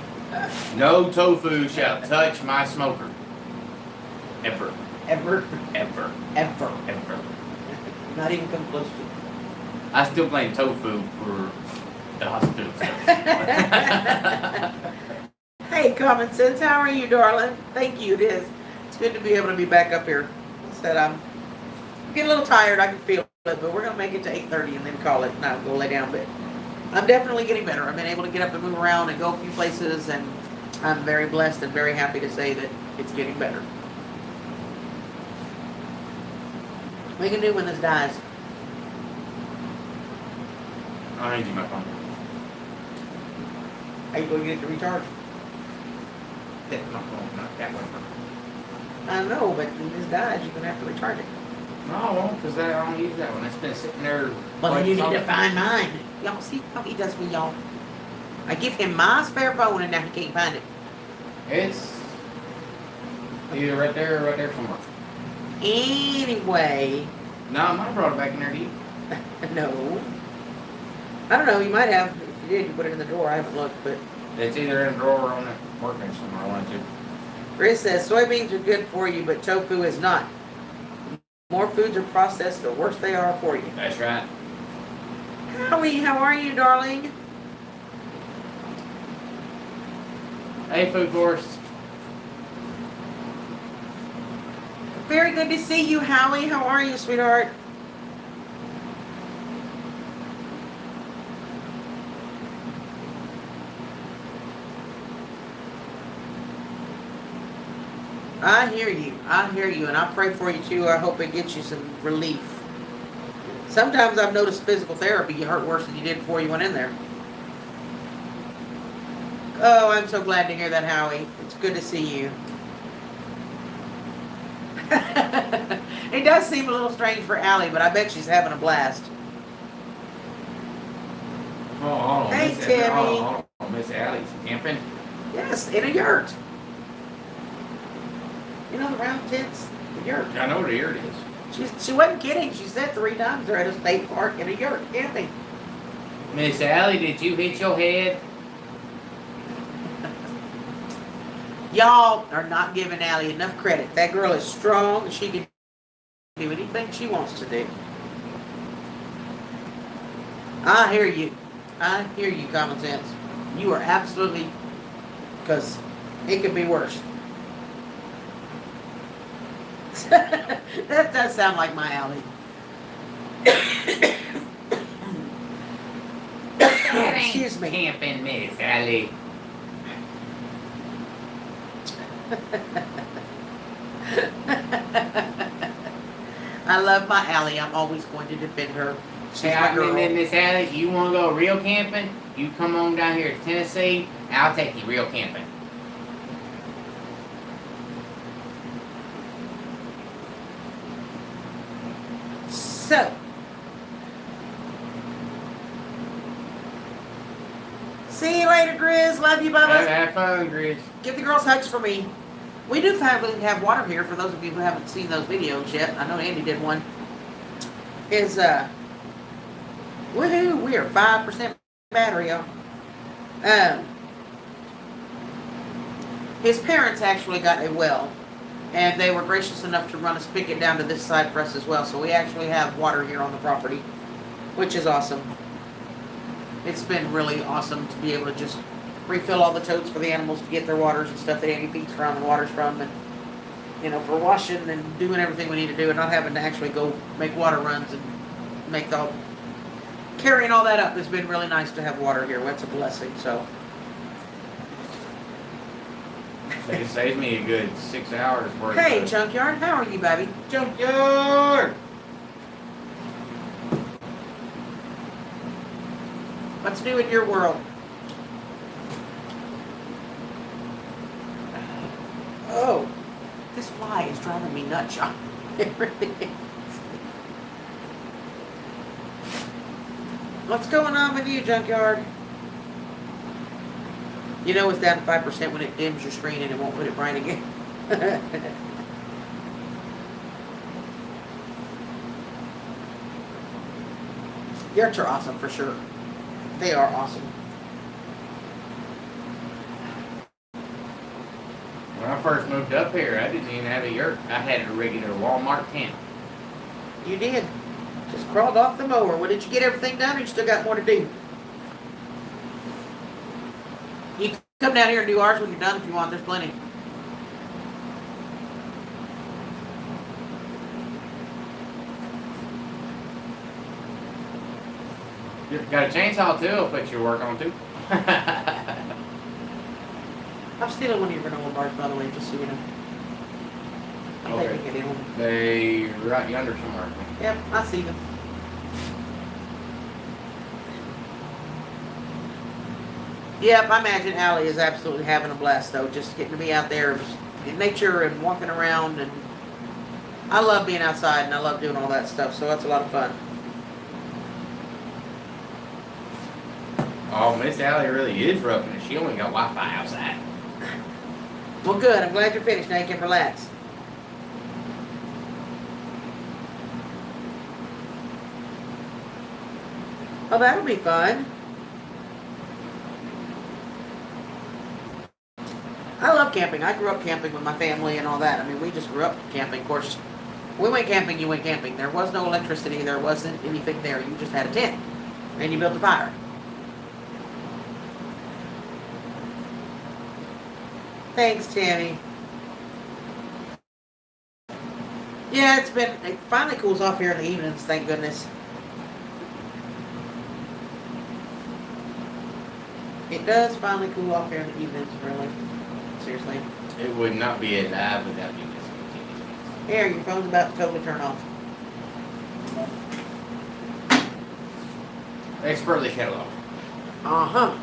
No tofu shall touch my smoker. Ever. Ever, Ever. ever. Ever. Not even come close to it. I still blame tofu for the hospital stuff. Hey, Common Sense, how are you, darling? Thank you, it is. It's good to be able to be back up here. I said I'm getting a little tired, I can feel it, but we're going to make it to 8:30 and then call it, and I'll go lay down. But I'm definitely getting better. I've been able to get up and move around and go a few places, and I'm very blessed and very happy to say that it's getting better. What are you going to do when this dies? I'll hand you my phone. How you going to get it to recharge? That's my phone, not that one. I know, but when this dies, you're going to have to recharge it. No, I won't, because I don't use that one. It's been sitting there. Well, then like you need to something. find mine. Y'all see how he does me, y'all? I give him my spare phone and now he can't find it. It's either right there or right there somewhere. Anyway, No, I might have brought it back in there to you. no. I don't know, you might have. If you did, you put it in the drawer. I haven't looked, but It's either in a drawer or on the workbench somewhere. I wanted to. Chris says soybeans are good for you, but tofu is not. The more foods are processed, the worse they are for you. That's right. Howie, how are you, darling? Hey, Food Forest. Very good to see you, Howie. How are you, sweetheart? I hear you, and I pray for you too. I hope it gets you some relief. Sometimes I've noticed physical therapy, you hurt worse than you did before you went in there. Oh, I'm so glad to hear that, Howie. It's good to see you. It does seem a little strange for Allie, but I bet she's having a blast. Oh, hold on. Hey, Miss Tammy. Hold on. Miss Allie's camping. Yes, in a yurt. You know the round tents? The yurt. I know what the yurt is. She wasn't kidding. She said 3 times they're at a state park in a yurt camping. Miss Allie, did you hit your head? Y'all are not giving Allie enough credit. That girl is strong. She can do anything she wants to do. I hear you. I hear you, Common Sense. You are absolutely, because it could be worse. That does sound like my Allie. Excuse me. Camping, Miss Allie. I love my Allie. I'm always going to defend her. She's Hey, my girl. Miss Allie, you want to go real camping? You come on down here to Tennessee, I'll take you real camping. So, see you later, Grizz. Love you, Bubba. Have fun, Grizz. Give the girls hugs for me. We do have water here for those of you who haven't seen those videos yet. I know Andy did one. Woohoo, we are 5% battery, y'all. His parents actually got a well, and they were gracious enough to run a spigot down to this side for us as well. So we actually have water here on the property, which is awesome. It's been really awesome to be able to just refill all the totes for the animals to get their waters and stuff that Andy feeds from and waters from, and for washing and doing everything we need to do, and not having to actually go make water runs and carrying all that up has been really nice to have water here. That's a blessing. So It saves me a good 6 hours worth. hey, of Junkyard, how are you, baby? Junkyard. What's new in your world? Oh, this fly is driving me nuts, y'all. It really is. What's going on with you, Junkyard? You know it's down to 5% when it dims your screen and it won't put it bright again. Yurts are awesome for sure. They are awesome. first moved up here, I didn't even have a yurt. I had a regular Walmart tent. You did. Just crawled off the mower. Well, did you get everything done or you still got more to do? You can come down here and do ours when you're done if you want. There's plenty. You got a chainsaw too? I'll put your work on too. I'm stealing one of your granola bars, by the way, just so you know. I'm Okay. taking it in. They right yonder somewhere. Yep, I see them. Yep, I imagine Allie is absolutely having a blast though, just getting to be out there in nature and walking around, and I love being outside and I love doing all that stuff, so that's a lot of fun. Oh, Miss Allie really is roughing it. She only got Wi-Fi outside. Well, good. I'm glad you're finished. Now you can relax. Oh, that'll be fun. I love camping. I grew up camping with my family and all that. I mean, we just grew up camping. Of course, we went camping, you went camping. There was no electricity. There wasn't anything there. You just had a tent and you built a fire. Thanks, Tammy. Yeah, it finally cools off here in the evenings, thank goodness. It does finally cool off here in the evenings, really. Seriously. It would not be alive without you missing. Here, your phone's about to totally turn off. Expertly cataloged. Uh-huh.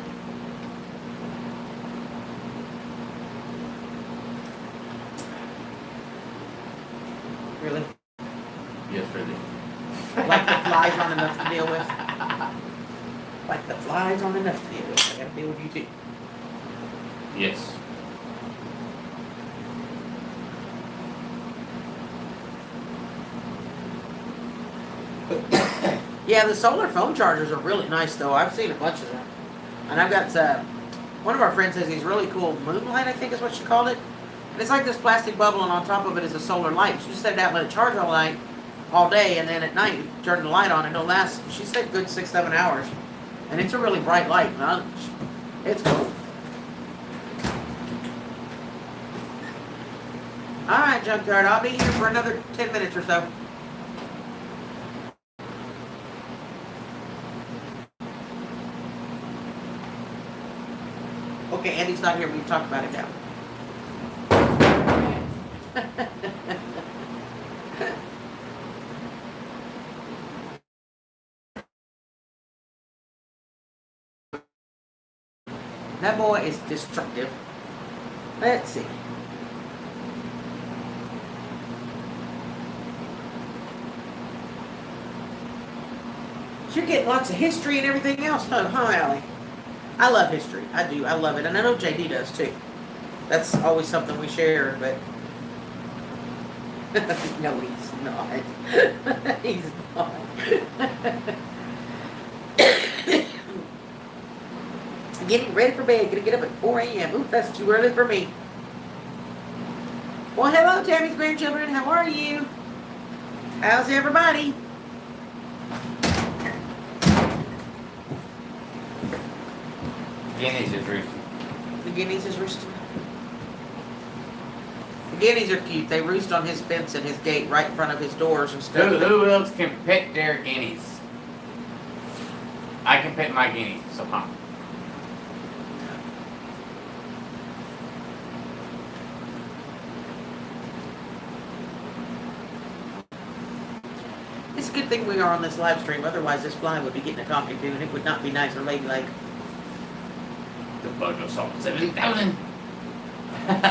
Really? Yes, really. Like the flies aren't enough to deal with. Like the flies aren't enough to deal with. I gotta deal with you too. Yes. Yeah, the solar phone chargers are really nice though. I've seen a bunch of them. And I've got, one of our friends has these really cool Moonlight, I think is what she called it. And it's like this plastic bubble, and on top of it is a solar light. She just set it out and let it charge all night, all day, and then at night you turn the light on and it'll last, she said, good 6-7 hours. And it's a really bright light. It's cool. Alright, Junkyard, I'll be here for another 10 minutes or so. Okay, Andy's not here. We can talk about it now. That boy is destructive. Let's see. You're getting lots of history and everything else, huh, Allie? I love history. I do. I love it. And I know JD does too. That's always something we share, but no, he's not. He's not. Getting ready for bed. Gonna get up at 4 a.m. Ooh, that's too early for me. Well, hello, Tammy's grandchildren. How are you? How's everybody? Guineas is roosting. The guineas is roosting. The guineas are cute. They roost on his fence and his gate right in front of his doors and stuff. Who else can pet their guineas? I can pet my guineas, so huh? It's a good thing we are on this live stream. Otherwise, this fly would be getting a talking to, and it would not be nice or ladylike. The bug assault 7,000.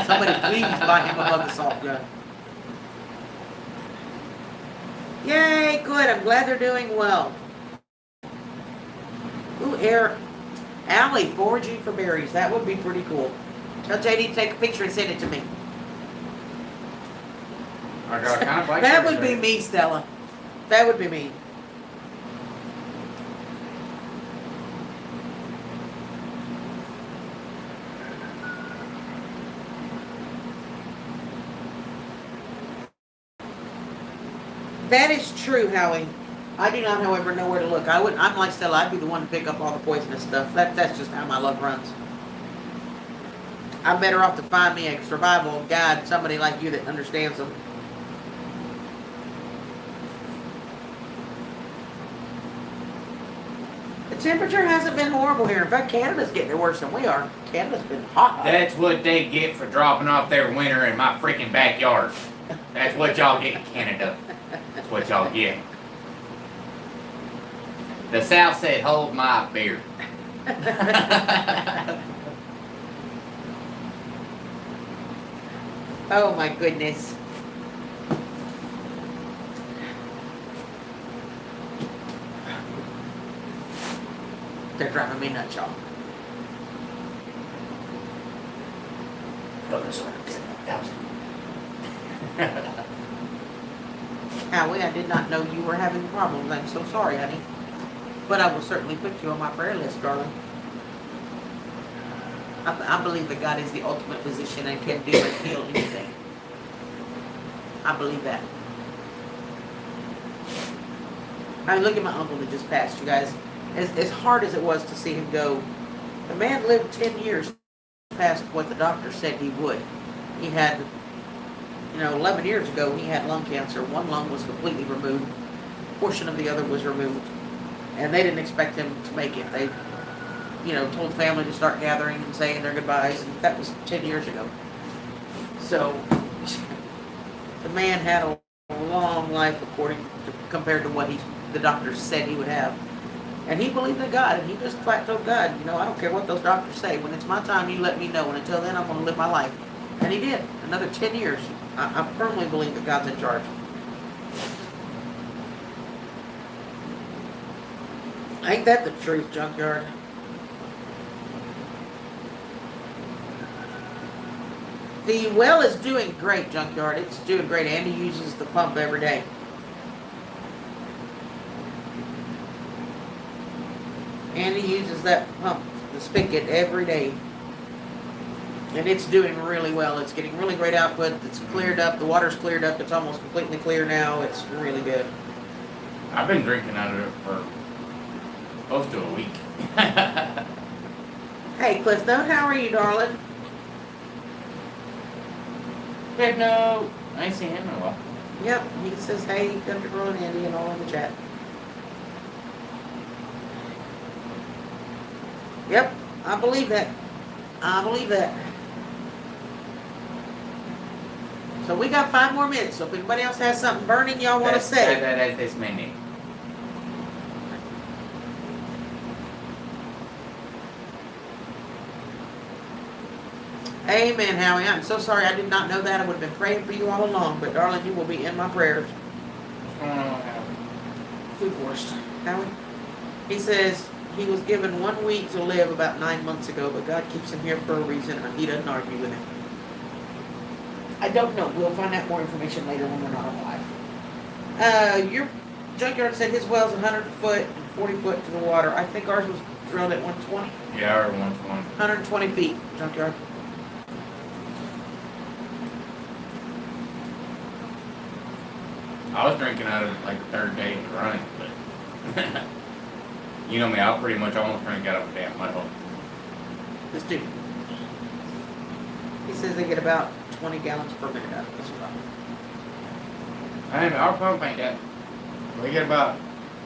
Somebody please buy him a bug assault gun. Yay, good. I'm glad they're doing well. Ooh, Allie, foraging for berries. That would be pretty cool. Tell JD to take a picture and send it to me. I got kind of like That would be me, Stella. That would be me. That is true, Howie. I do not, however, know where to look. I'm like Stella. I'd be the one to pick up all the poisonous stuff. That's just how my luck runs. I'm better off to find me a survival guide, somebody like you that understands them. The temperature hasn't been horrible here. In fact, Canada's getting it worse than we are. Canada's been hot. That's what they get for dropping off their winter in my freaking backyard. That's what y'all get in Canada. That's what y'all get. The South said, hold my beer. Oh my goodness. They're driving me nuts, y'all. Howie, I did not know you were having problems. I'm so sorry, honey. But I will certainly put you on my prayer list, darling. I believe that God is the ultimate physician and can do and heal anything. I believe that. I mean, look at my uncle that just passed, you guys. As hard as it was to see him go, the man lived 10 years past what the doctor said he would. He had, 11 years ago, he had lung cancer. One lung was completely removed. A portion of the other was removed. And they didn't expect him to make it. They, told the family to start gathering and saying their goodbyes, and that was 10 years ago. So, the man had a long life compared to what the doctors said he would have. And he believed in God, and he just flat told God, I don't care what those doctors say. When it's my time, you let me know. And until then, I'm going to live my life. And he did. Another 10 years. I firmly believe that God's in charge. Ain't that the truth, Junkyard? The well is doing great, Junkyard. It's doing great. Andy uses the pump every day. Andy uses that pump, the spigot, every day. And it's doing really well. It's getting really great output. It's cleared up. The water's cleared up. It's almost completely clear now. It's really good. I've been drinking out of it for close to a week. Hey, Cliff Note, how are you, darling? Hey, no, I ain't seen him in a while. Yep, he says, hey, Country Girl and Andy, and all in the chat. Yep, I believe that. I believe that. So we got 5 more minutes. So if anybody else has something burning y'all want to say. That's this minute. Amen, Howie. I'm so sorry I did not know that. I would have been praying for you all along. But darling, you will be in my prayers. What's going on, Howie? Food forest. Howie? He says he was given 1 week to live about 9 months ago, but God keeps him here for a reason, and he doesn't argue with him. I don't know. We'll find out more information later when we're not alive. Your Junkyard said his well's 100 foot and 40 foot to the water. I think ours was drilled at 120. Yeah, or 120. 120 feet, Junkyard. I was drinking out of it like the 3rd day of running, but you know me, I'll pretty much almost drink out of a damn mud hole. This dude. He says they get about 20 gallons per minute out of this well. Our pump ain't that. We get about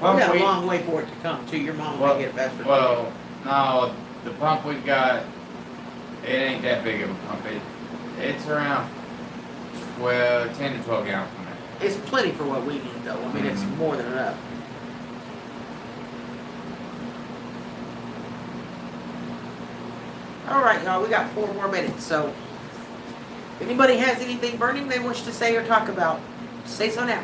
We got a long way for it to come, too. Your mom may get it faster. Well, no, the pump we got, it ain't that big of a pump. It's around 10 to 12 gallons per minute. It's plenty for what we need, though. I mean, it's more than enough. All right, y'all. We got 4 more minutes, so if anybody has anything burning they wish to say or talk about, say so now.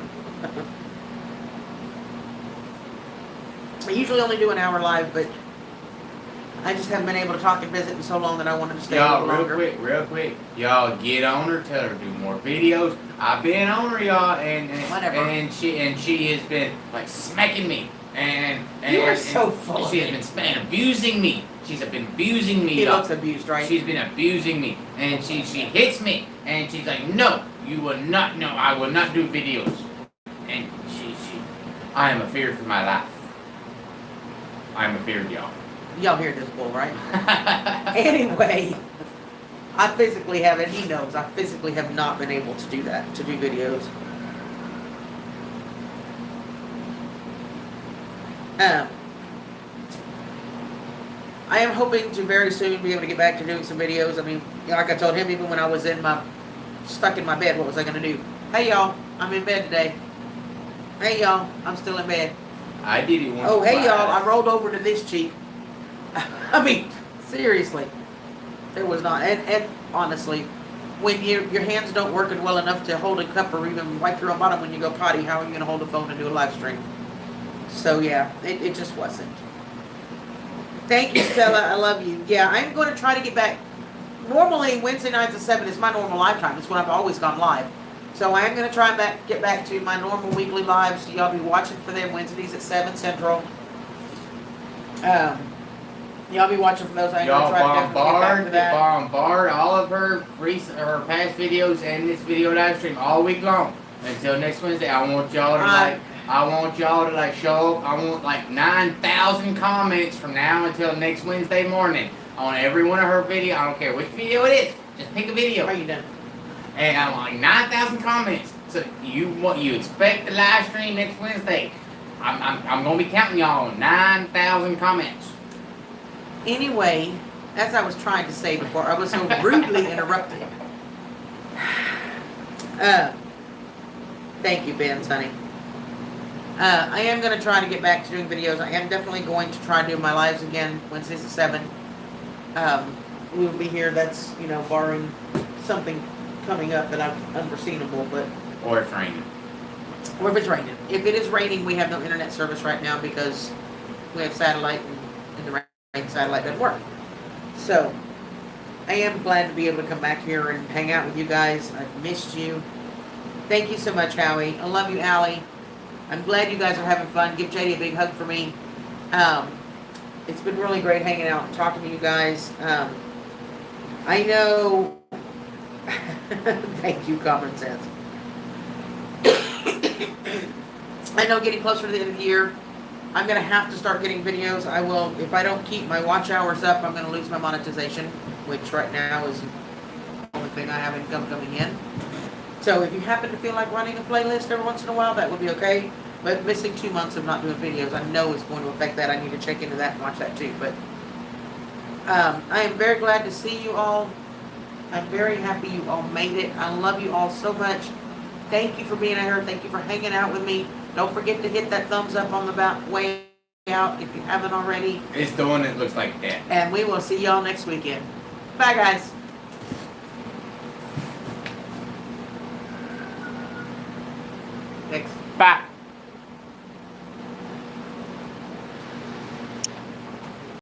I usually only do an hour live, but I just haven't been able to talk and visit in so long that I wanted to stay a little longer. Real quick. Y'all get on her, tell her to do more videos. I've been on her, y'all, and she has been like smacking me. And you are so full. She has been abusing me. She's been abusing me. He looks abused, right? She's been abusing me, and she hits me, and she's like, "No, you will not. No, I will not do videos." And I am afeared for my life. I am afeared, y'all. Y'all hear this bull, right? Anyway, I physically haven't, he knows, I physically have not been able to do that, to do videos. I am hoping to very soon be able to get back to doing some videos. I mean, like I told him, even when I was stuck in my bed, what was I going to do? Hey y'all, I'm in bed today. Hey y'all, I'm still in bed. I did it once. Oh, hey twice. y'all, I rolled over to this cheek. I mean, seriously. There was not, and honestly, when your hands don't work well enough to hold a cup or even wipe your own bottom when you go potty, how are you going to hold a phone and do a live stream? So yeah, it just wasn't. Thank you, Stella. I love you. Yeah, I'm going to try to get back. Normally, Wednesday nights at 7 is my normal live time. It's when I've always gone live. So I am going to try and get back to my normal weekly lives. So y'all be watching for them Wednesdays at 7 Central. Y'all be watching for those. I'm going to try to definitely get back to that. Bombard all of her past videos and this video live stream all week long until next Wednesday. I want y'all to show up. I want like 9,000 comments from now until next Wednesday morning on every one of her videos. I don't care which video it is. Just pick a video. Are you done? And I want like 9,000 comments. So you expect the live stream next Wednesday. I'm gonna be counting y'all 9,000 comments. Anyway, as I was trying to say before, I was so rudely interrupted. Thank you, Ben, honey. I am going to try to get back to doing videos. I am definitely going to try to do my lives again Wednesdays at 7. We will be here. That's, barring something coming up that I'm unforeseeable, but... Or it's raining. Or if it's raining. If it is raining, we have no internet service right now because we have satellite and the rain satellite doesn't work. So, I am glad to be able to come back here and hang out with you guys. I've missed you. Thank you so much, Howie. I love you, Allie. I'm glad you guys are having fun. Give JD a big hug for me. It's been really great hanging out and talking to you guys. I know... Thank you, Common Sense. I know getting closer to the end of the year, I'm going to have to start getting videos. I will, if I don't keep my watch hours up, I'm going to lose my monetization, which right now is the only thing I have income coming in. So if you happen to feel like running a playlist every once in a while, that would be okay. But missing 2 months of not doing videos, I know it's going to affect that. I need to check into that and watch that too. But I am very glad to see you all. I'm very happy you all made it. I love you all so much. Thank you for being here. Thank you for hanging out with me. Don't forget to hit that thumbs up on the way out if you haven't already. It's the one that looks like that. And we will see y'all next weekend. Bye, guys. Thanks. Bye.